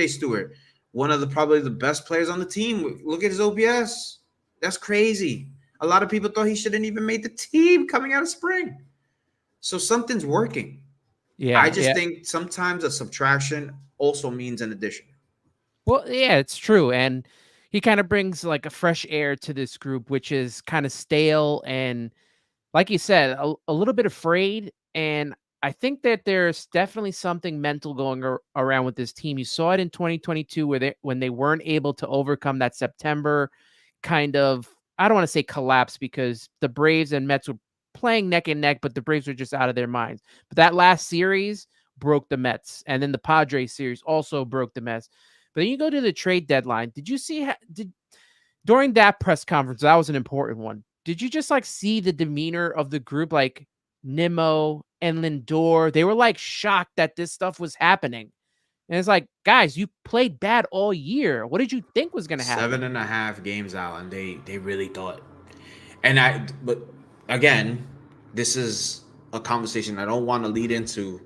Stewart. One of probably the best players on the team. Look at his OPS. That's crazy. A lot of people thought he shouldn't even made the team coming out of spring. So something's working. Yeah, I just think sometimes a subtraction also means an addition. Well, yeah, it's true. And he kind of brings like a fresh air to this group, which is kind of stale and, like you said, a little bit afraid And I think that there's definitely something mental going around with this team. You saw it in 2022 when they weren't able to overcome that September kind of, I don't want to say collapse, because the Braves and Mets were playing neck and neck, but the Braves were just out of their minds. But that last series broke the Mets, and then the Padres series also broke the Mets. But then you go to the trade deadline. Did you see during that press conference? That was an important one. Did you just like see the demeanor of the group, like Nimmo and Lindor? They were like shocked that this stuff was happening. And it's like, guys, you played bad all year. What did you think was going to happen? 7.5 games out, and they really thought. But again, this is a conversation I don't want to lead into.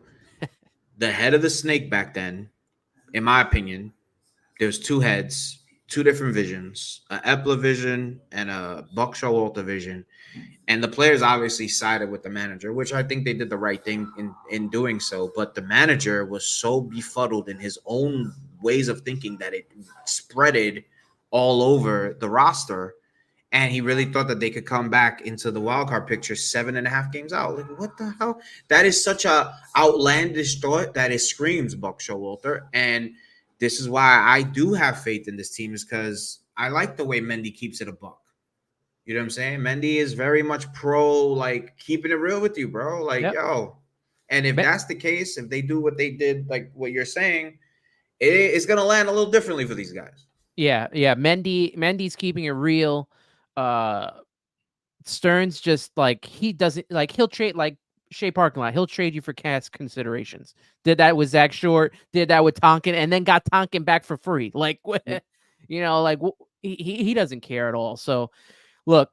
The head of the snake back then, in my opinion, there's two heads, two different visions, a Epler vision and a Buck Showalter vision. And the players obviously sided with the manager, which I think they did the right thing in doing so. But the manager was so befuddled in his own ways of thinking that it spreaded all over the roster. And he really thought that they could come back into the wild card picture 7.5 games out. Like, what the hell? That is such a outlandish thought that it screams Buck Showalter. And this is why I do have faith in this team, is because I like the way Mendy keeps it a buck. You know what I'm saying? Mendy is very much pro, like, keeping it real with you, bro. Like, yo. And if that's the case, if they do what they did, like what you're saying, it's going to land a little differently for these guys. Yeah. Mendy's keeping it real. Stearns just like, he doesn't like, he'll trade like Shea parking lot. He'll trade you for cash considerations. Did that with Zach Short, did that with Tonkin, and then got Tonkin back for free. Like, you know, like he doesn't care at all. So look,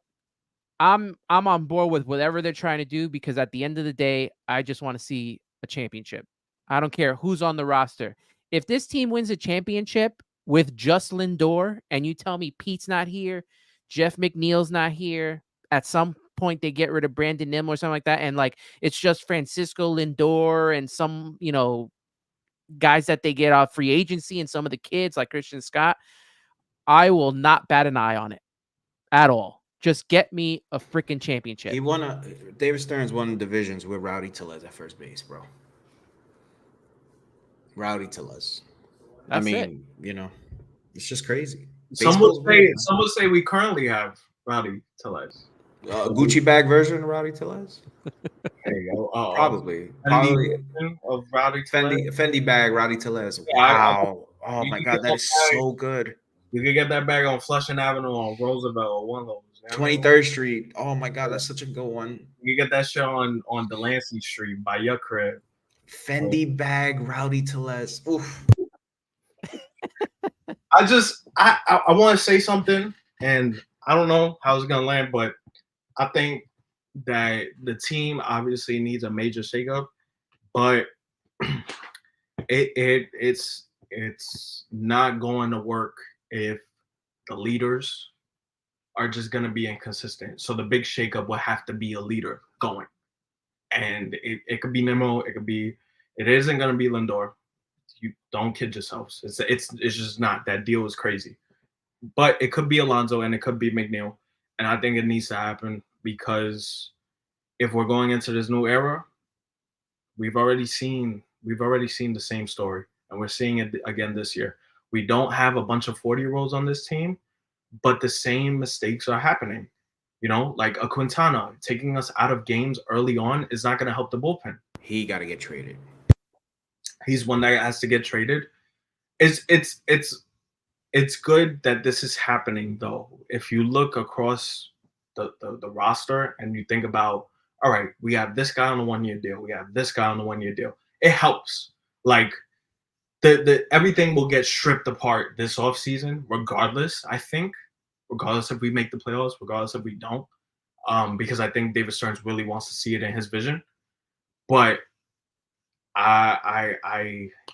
I'm on board with whatever they're trying to do, because at the end of the day, I just want to see a championship. I don't care who's on the roster. If this team wins a championship with just Lindor, and you tell me Pete's not here, Jeff McNeil's not here, at some point they get rid of Brandon Nimmo or something like that, and like it's just Francisco Lindor and some, you know, guys that they get off free agency and some of the kids like Christian Scott, I will not bat an eye on it at all. Just get me a freaking championship. David Stearns won divisions with Rowdy Tellez at first base, bro. Rowdy Tellez. You know, it's just crazy. Some would say we currently have Rowdy Tellez. Gucci bag version of Rowdy Tellez. There you go. Probably of Rowdy Tellez. Fendi bag Rowdy Tellez. Wow. Oh my God, that is so good. You can get that bag on Flushing Avenue on Roosevelt or one of those. 23rd Street. Oh my God, that's such a good one. You get that show on Delancey Street by your crib. Fendi bag Rowdy Tellez. Oof. I want to say something, and I don't know how it's gonna land, but I think that the team obviously needs a major shakeup, but it's not going to work if the leaders are just going to be inconsistent. So the big shakeup will have to be a leader going, and it could be Nimmo, it isn't going to be Lindor. You don't kid yourselves. It's just not. That deal is crazy, but it could be Alonso and it could be McNeil, and I think it needs to happen, because if we're going into this new era, we've already seen the same story, and we're seeing it again this year. We don't have a bunch of 40-year-olds on this team, but the same mistakes are happening. You know, like a Quintana taking us out of games early on is not going to help the bullpen. He got to get traded. He's one that has to get traded. It's good that this is happening, though. If you look across the roster and you think about, all right, we have this guy on a 1-year deal, we have this guy on a 1-year deal, it helps. Like the everything will get stripped apart this offseason, regardless, I think. Regardless if we make the playoffs, regardless if we don't, because I think David Stearns really wants to see it in his vision. But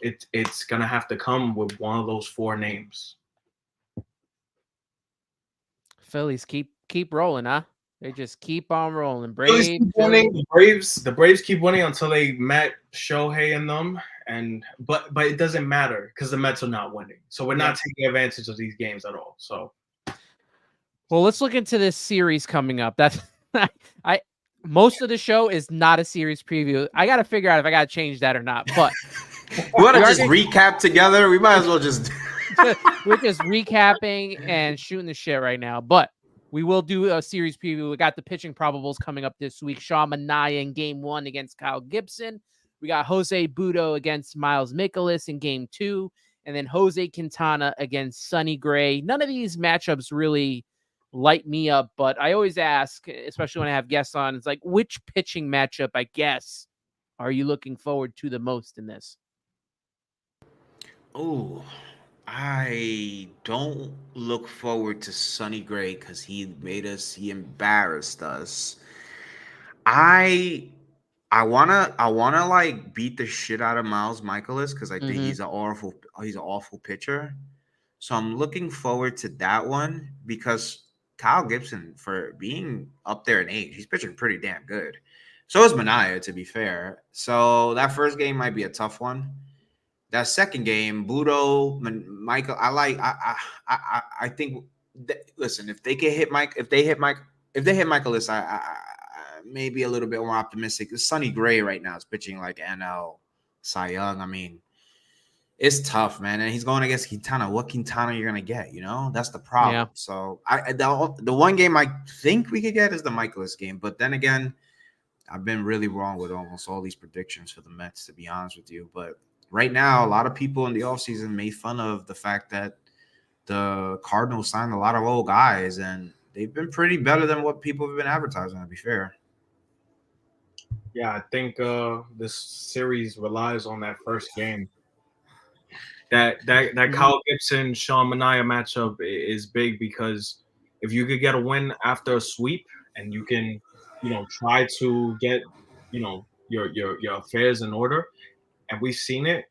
it's gonna have to come with one of those 4 names. Phillies keep rolling, huh? They just keep on rolling. Braves keep winning. The Braves keep winning until they met Shohei and them, but it doesn't matter because the Mets are not winning, so we're not taking advantage of these games at all. So. Well, let's look into this series coming up. That's most of the show is not a series preview. I got to figure out if I got to change that or not. But We want to just recap together. We might as well just. we're just recapping and shooting the shit right now. But we will do a series preview. We got the pitching probables coming up this week. Sean Manaea in Game 1 against Kyle Gibson. We got Jose Butto against Miles Mikolas in Game 2. And then Jose Quintana against Sonny Gray. None of these matchups really light me up, but I always ask, especially when I have guests on, it's like, which pitching matchup, I guess, are you looking forward to the most in this? Oh, I don't look forward to Sonny Gray because he embarrassed us. I wanna like beat the shit out of Miles Mikolas because I think he's an awful pitcher. So I'm looking forward to that one because Kyle Gibson, for being up there in age, he's pitching pretty damn good. So is Manaea, to be fair. So that first game might be a tough one. That second game, Budo, Michael, I think. Listen, if they can hit Mike, if they hit Michaelis, I maybe a little bit more optimistic. Sonny Gray right now is pitching like NL Cy Young. I mean, it's tough, man, and he's going against Quintana. What Quintana you're gonna get? You know, that's the problem. Yeah. So the one game I think we could get is the Michaelis game, but then again, I've been really wrong with almost all these predictions for the Mets, to be honest with you. But right now, a lot of people in the offseason made fun of the fact that the Cardinals signed a lot of old guys, and they've been pretty better than what people have been advertising, to be fair. Yeah, I think this series relies on that first game. That Kyle Gibson Sean Manaea matchup is big because if you could get a win after a sweep and you can, try to get, your affairs in order, and we've seen it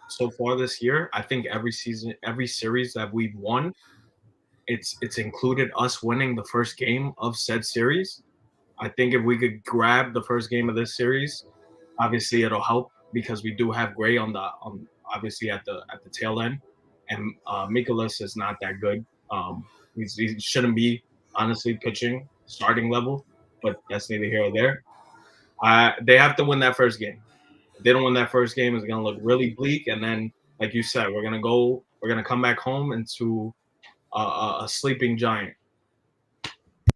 so far this year. I think every season, every series that we've won, it's included us winning the first game of said series. I think if we could grab the first game of this series, obviously it'll help because we do have Gray on obviously at the tail end, and Mikolas is not that good. He shouldn't be honestly pitching starting level, but that's neither here or there. They have to win that first game. If they don't win that first game, it's gonna look really bleak. And then, like you said, we're gonna come back home into a sleeping giant.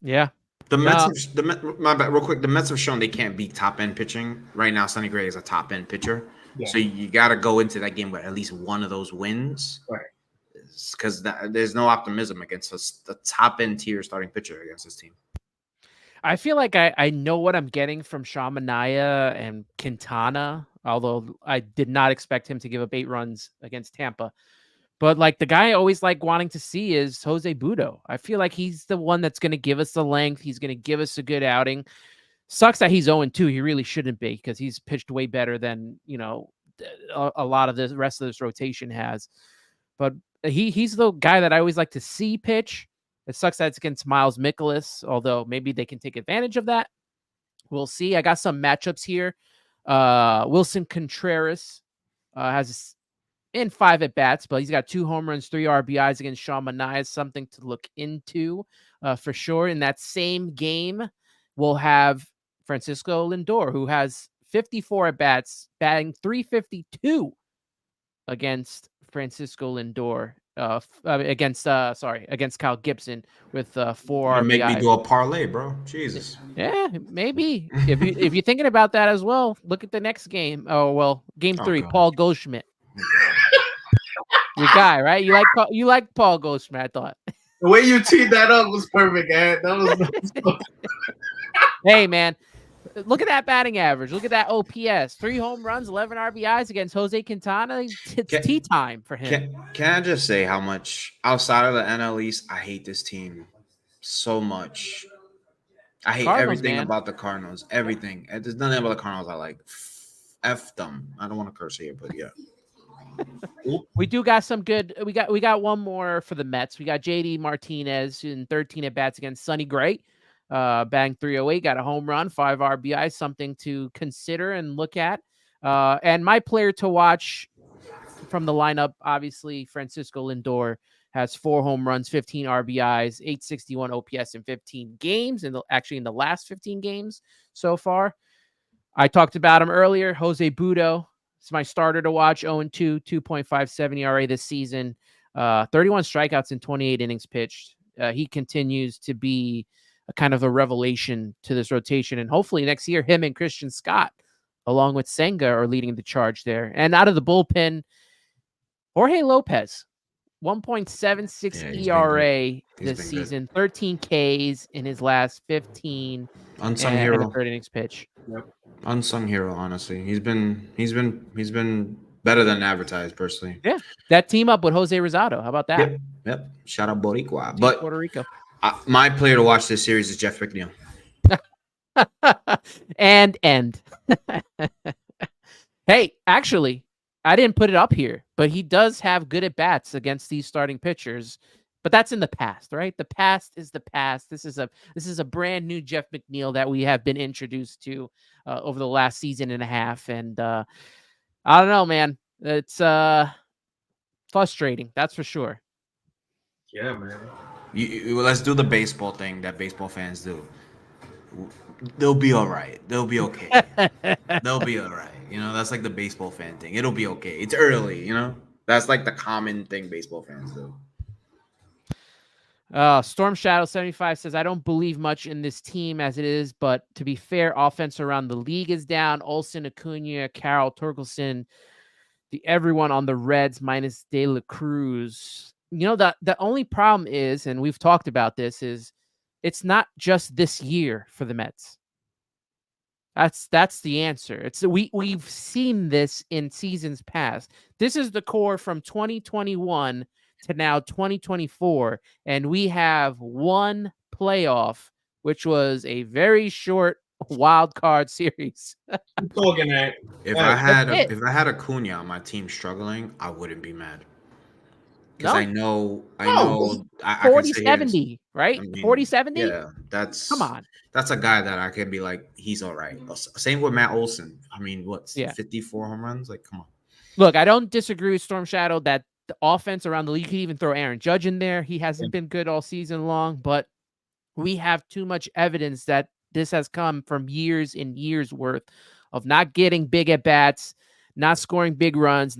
Yeah. My bad, real quick. The Mets have shown they can't beat top end pitching right now. Sonny Gray is a top end pitcher, so you got to go into that game with at least one of those wins, right? Because there's no optimism against the top end tier starting pitcher against this team. I feel like I know what I'm getting from Sean Manaea and Quintana, although I did not expect him to give up 8 runs against Tampa. But like the guy I always like wanting to see is Jose Butto. I feel like he's the one that's going to give us the length. He's going to give us a good outing. Sucks that he's 0-2. He really shouldn't be because he's pitched way better than, a lot of the rest of this rotation has. But he's the guy that I always like to see pitch. It sucks that it's against Miles Mikolas, although maybe they can take advantage of that. We'll see. I got some matchups here. Wilson Contreras has in 5 at-bats, but he's got 2 home runs, 3 RBIs against Sean Manaea. Something to look into for sure. In that same game, we'll have Francisco Lindor, who has 54 at-bats, batting .352 against Francisco Lindor. Against Kyle Gibson with 4 RBIs. Make me do a parlay, bro. Jesus. Yeah, maybe. If you're thinking about that as well, look at the next game. Oh well, game 3, God. Paul Goldschmidt. Your guy, right? You like Paul Goldschmidt, I thought. The way you teed that up was perfect, Ed. That was Hey man, look at that batting average. Look at that OPS. 3 home runs, 11 RBIs against Jose Quintana. It's tea time for him. Can I just say how much outside of the NL East, I hate this team so much. I hate everything about the Cardinals. Everything. There's nothing about the Cardinals I like. F them. I don't want to curse here, but yeah. We do got some good. We got one more for the Mets. We got JD Martinez in 13 at bats against Sonny Gray. Batting .308, got a home run, 5 RBI, something to consider and look at. And my player to watch from the lineup, obviously Francisco Lindor has 4 home runs, 15 RBIs, 861 OPS in 15 games, and actually in the last 15 games so far. I talked about him earlier. Jose Budo. It's my starter to watch. 0-2, 2.57 ERA this season. 31 strikeouts in 28 innings pitched. He continues to be a kind of a revelation to this rotation. And hopefully next year, him and Christian Scott, along with Senga, are leading the charge there. And out of the bullpen, Jorge Lopez, 1.76 ERA this season, good. 13 Ks in his last 15 unsung hero. And a third innings pitch. Yep. Unsung hero, honestly. He's been better than advertised, personally. Yeah, that team up with Jose Rosado. How about that? Yep. Shout out Boricua. But Puerto Rico. My player to watch this series is Jeff McNeil. and end. Hey, actually, I didn't put it up here, but he does have good at bats against these starting pitchers. But that's in the past, right? The past is the past. This is a brand new Jeff McNeil that we have been introduced to over the last season and a half. And I don't know, man. It's frustrating. That's for sure. Yeah, man. Let's do the baseball thing that baseball fans do. They'll be all right. They'll be okay. They'll be all right. You know, that's like the baseball fan thing. It'll be okay. It's early, you know? That's like the common thing baseball fans do. Storm Shadow 75 says, I don't believe much in this team as it is, but to be fair, offense around the league is down. Olsen, Acuna, Carroll, Torkelson, everyone on the Reds minus De La Cruz. You know, the only problem is, and we've talked about this, is it's not just this year for the Mets. That's the answer. We've seen this in seasons past. This is the core from 2021 to now 2024, and we have one playoff, which was a very short wild card series. I'm talking that. If I had Acuna on my team struggling, I wouldn't be mad. Because I know 40-70, right? 40-70? Yeah, come on. That's a guy that I can be like, he's all right. Same with Matt Olson. I mean, 54 home runs? Like, come on. Look, I don't disagree with Storm Shadow that the offense around the league, you could even throw Aaron Judge in there. He hasn't been good all season long, but we have too much evidence that this has come from years and years worth of not getting big at bats, not scoring big runs,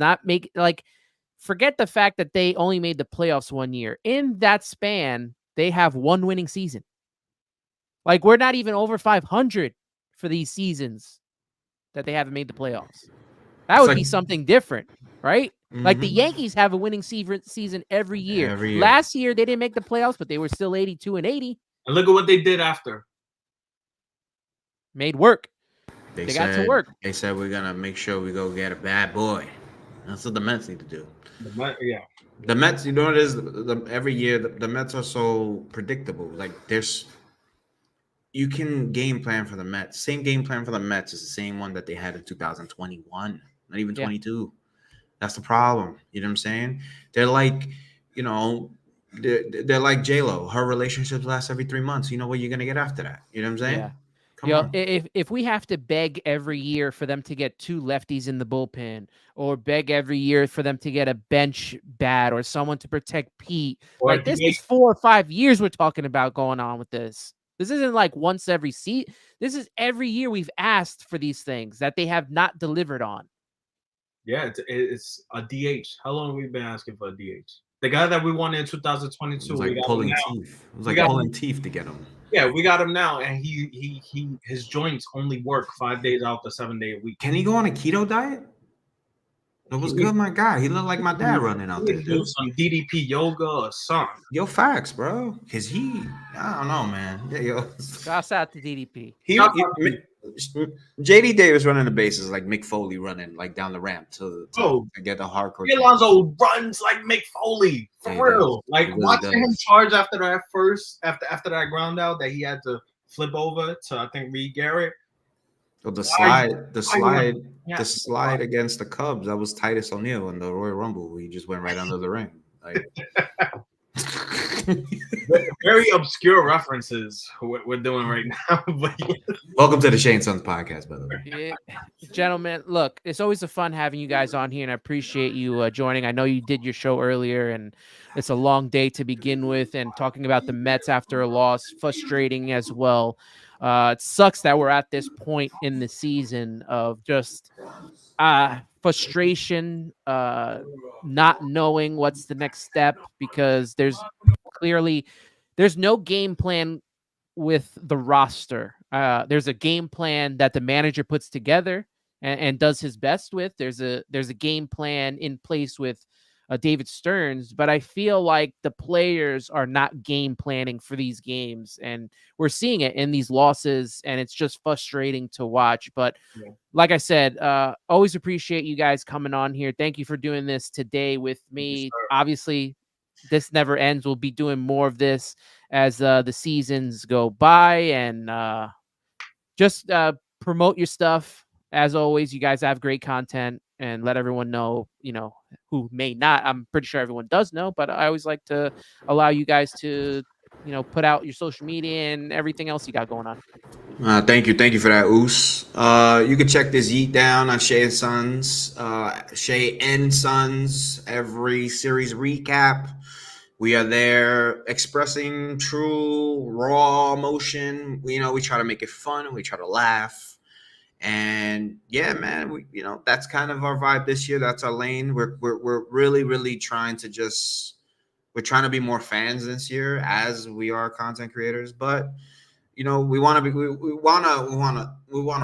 forget the fact that they only made the playoffs 1 year. In that span, they have one winning season. Like, we're not even over 500 for these seasons that they haven't made the playoffs. That would be something different, right? Mm-hmm. Like the Yankees have a winning season every year. Last year, they didn't make the playoffs, but they were still 82-80. And look at what they did after. Made work. They got to work. They said, we're going to make sure we go get a bad boy. That's what the Mets need to do. The Mets, you know what it is? Every year, the Mets are so predictable. Like, you can game plan for the Mets. Same game plan for the Mets is the same one that they had in 2021, not even 22. That's the problem. You know what I'm saying? They're like, you know, they're like J-Lo. Her relationships last every 3 months. You know what you're going to get after that. You know what I'm saying? Yeah. If we have to beg every year for them to get 2 lefties in the bullpen, or beg every year for them to get a bench bat or someone to protect Pete, like this is 4 or 5 years we're talking about going on with this. This isn't like once every season. This is every year we've asked for these things that they have not delivered on. Yeah, it's a DH. How long have we been asking for a DH? The guy that we won in 2022. It was like pulling teeth. It was like pulling teeth to get him. Yeah, we got him now, and his joints only work 5 days out the 7 day a week. Can he go on a keto diet? It was good, my guy. He looked like my dad running out there. Do some DDP yoga or something. Yo, facts, bro. Cause I don't know, man. Yeah, yo. Shouts out to DDP. JD Davis running the bases like Mick Foley running like down the ramp to get the hardcore. Alonso runs like Mick Foley for real. Like really watching him charge after that ground out that he had to flip over to I think Reed Garrett. So the slide against the Cubs, that was Titus O'Neil in the Royal Rumble. He just went right under the ring. Like Very obscure references we're doing right now. But Welcome to the Shea and Sons podcast, by the way. Yeah. Gentlemen, look, it's always a fun having you guys on here, and I appreciate you joining. I know you did your show earlier, and it's a long day to begin with, and talking about the Mets after a loss, frustrating as well. It sucks that we're at this point in the season of just frustration, not knowing what's the next step, because there's no game plan with the roster. There's a game plan that the manager puts together and does his best with. There's a game plan in place with David Stearns, but I feel like the players are not game planning for these games, and we're seeing it in these losses, and it's just frustrating to watch. But like I said, always appreciate you guys coming on here. Thank you for doing this today with me. Obviously, this never ends. We'll be doing more of this as the seasons go by, and just promote your stuff. As always, you guys have great content, and let everyone know, who may not. I'm pretty sure everyone does know, but I always like to allow you guys to, put out your social media and everything else you got going on. Thank you for that, Oos. You can check this Yeet down on Shea and Sons, Shea and Sons, every series recap. We are there expressing true, raw emotion. We try to make it fun. We try to laugh. And yeah, man, that's kind of our vibe this year. That's our lane. We're really, really trying to we're trying to be more fans this year as we are content creators. But we want to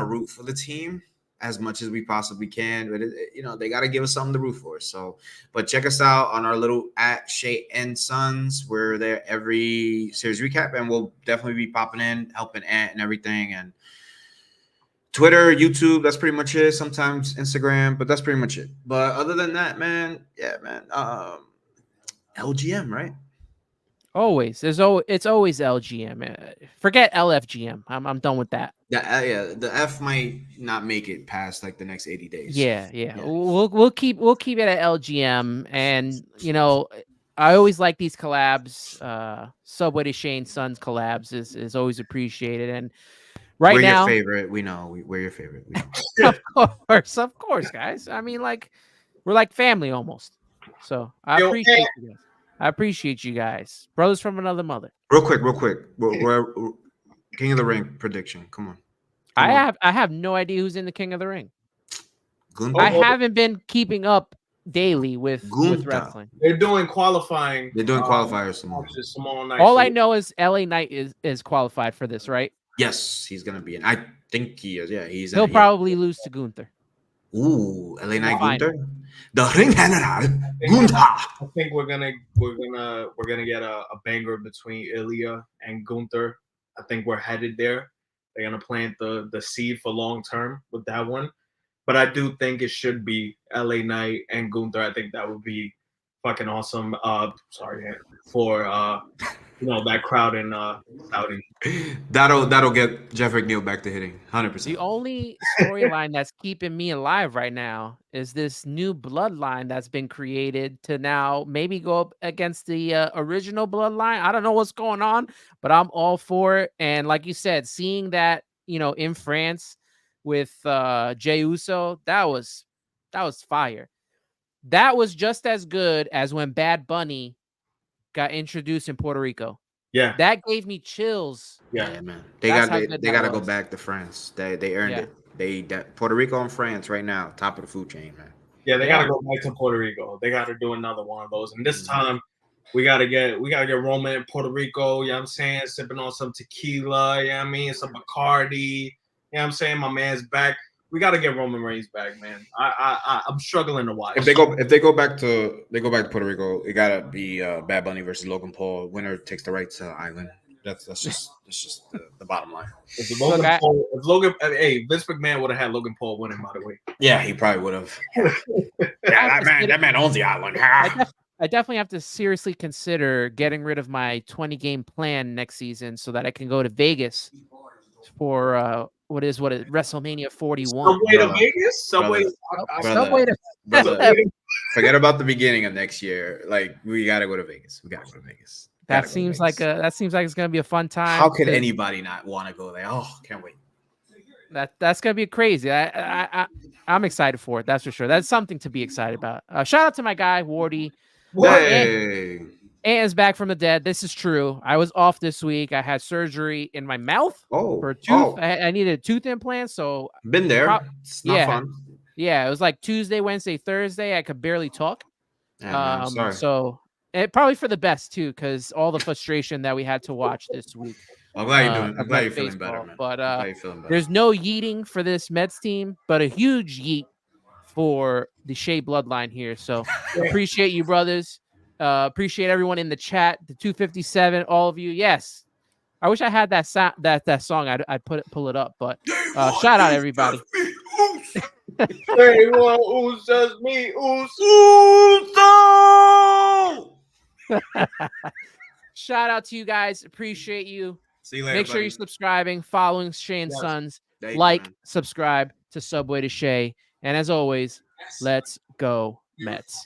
root for the team as much as we possibly can. But they got to give us something to root for. So, but check us out on our little at Shea and Sons. We're there every series recap, and we'll definitely be popping in, helping Ant and everything. And Twitter, YouTube, that's pretty much it. Sometimes Instagram, but that's pretty much it. But other than that, man, LGM, right? Always. It's always LGM. Forget LFGM. I'm done with that. The F might not make it past like the next 80 days. Yeah. We'll keep it at LGM, and I always like these collabs. Subway to Shea and Sons collabs is always appreciated. And we're now, your favorite. We know we're your favorite. We know. Of course, guys. I mean, we're like family almost. So I appreciate you guys. I appreciate you guys, brothers from another mother. Real quick. We're King of the Ring prediction. Come on. I have no idea who's in the King of the Ring. Gunther? I haven't been keeping up daily with wrestling. They're doing qualifying. They're doing qualifiers tomorrow. All I know is LA Knight is qualified for this, right? Yes, he's gonna be in. I think he is. Yeah, he'll probably lose to Gunther. Ooh, LA Knight Gunther, the Ring General Gunther. I think we're gonna get a banger between Ilya and Gunther. I think we're headed there. They're gonna plant the seed for long term with that one. But I do think it should be LA Knight and Gunther. I think that would be fucking awesome. Sorry for that crowd in Saudi. That'll get Jeff McNeil back to hitting 100%. The only storyline that's keeping me alive right now is this new bloodline that's been created to now maybe go up against the original bloodline. I don't know what's going on, but I'm all for it. And like you said, seeing that in France with Jey Uso, that was fire. That was just as good as when Bad Bunny got introduced in Puerto Rico. Yeah, that gave me chills. Yeah, man. They got to go back to France. They earned it. Puerto Rico and France right now, top of the food chain, man. Yeah, they got to go back to Puerto Rico. They got to do another one of those. And this time, we gotta get Roman in Puerto Rico. You know what I'm saying? Sipping on some tequila. You know what I mean? Some Bacardi. You know what I'm saying? My man's back. We got to get Roman Reigns back, man. I'm struggling to watch. If they go back to Puerto Rico, it gotta be Bad Bunny versus Logan Paul. Winner takes the right to island. That's just the bottom line. Vince McMahon would have had Logan Paul winning, by the way. Yeah, he probably would have. that man owns the island. I definitely have to seriously consider getting rid of my 20-game plan next season so that I can go to Vegas for what is WrestleMania 41. Subway to Vegas? Subway Forget about the beginning of next year. Like, we gotta go to Vegas. That seems like it's gonna be a fun time. How could anybody not want to go there? Oh, can't wait. That's gonna be crazy. I'm excited for it. That's for sure. That's something to be excited about. Shout out to my guy Wardy. Hey. Anne's back from the dead. This is true. I was off this week. I had surgery in my mouth for a tooth. I needed a tooth implant. So been there. It's not fun. Yeah, it was like Tuesday, Wednesday, Thursday. I could barely talk. Yeah, sorry. So it probably for the best too, because all the frustration that we had to watch this week. I'm glad you're doing. I'm glad you're feeling better, man. But I'm glad you're feeling better. there's no yeeting for this Mets team, but a huge yeet for the Shea bloodline here. So appreciate you, brothers. Appreciate everyone in the chat. The 257, all of you. Yes, I wish I had that song. I'd pull it up. But shout out everybody. Shout out to you guys. Appreciate you. See you later. Make sure you're subscribing, following Shea and Sons. Like, subscribe to Subway to Shea. And as always, let's go Mets.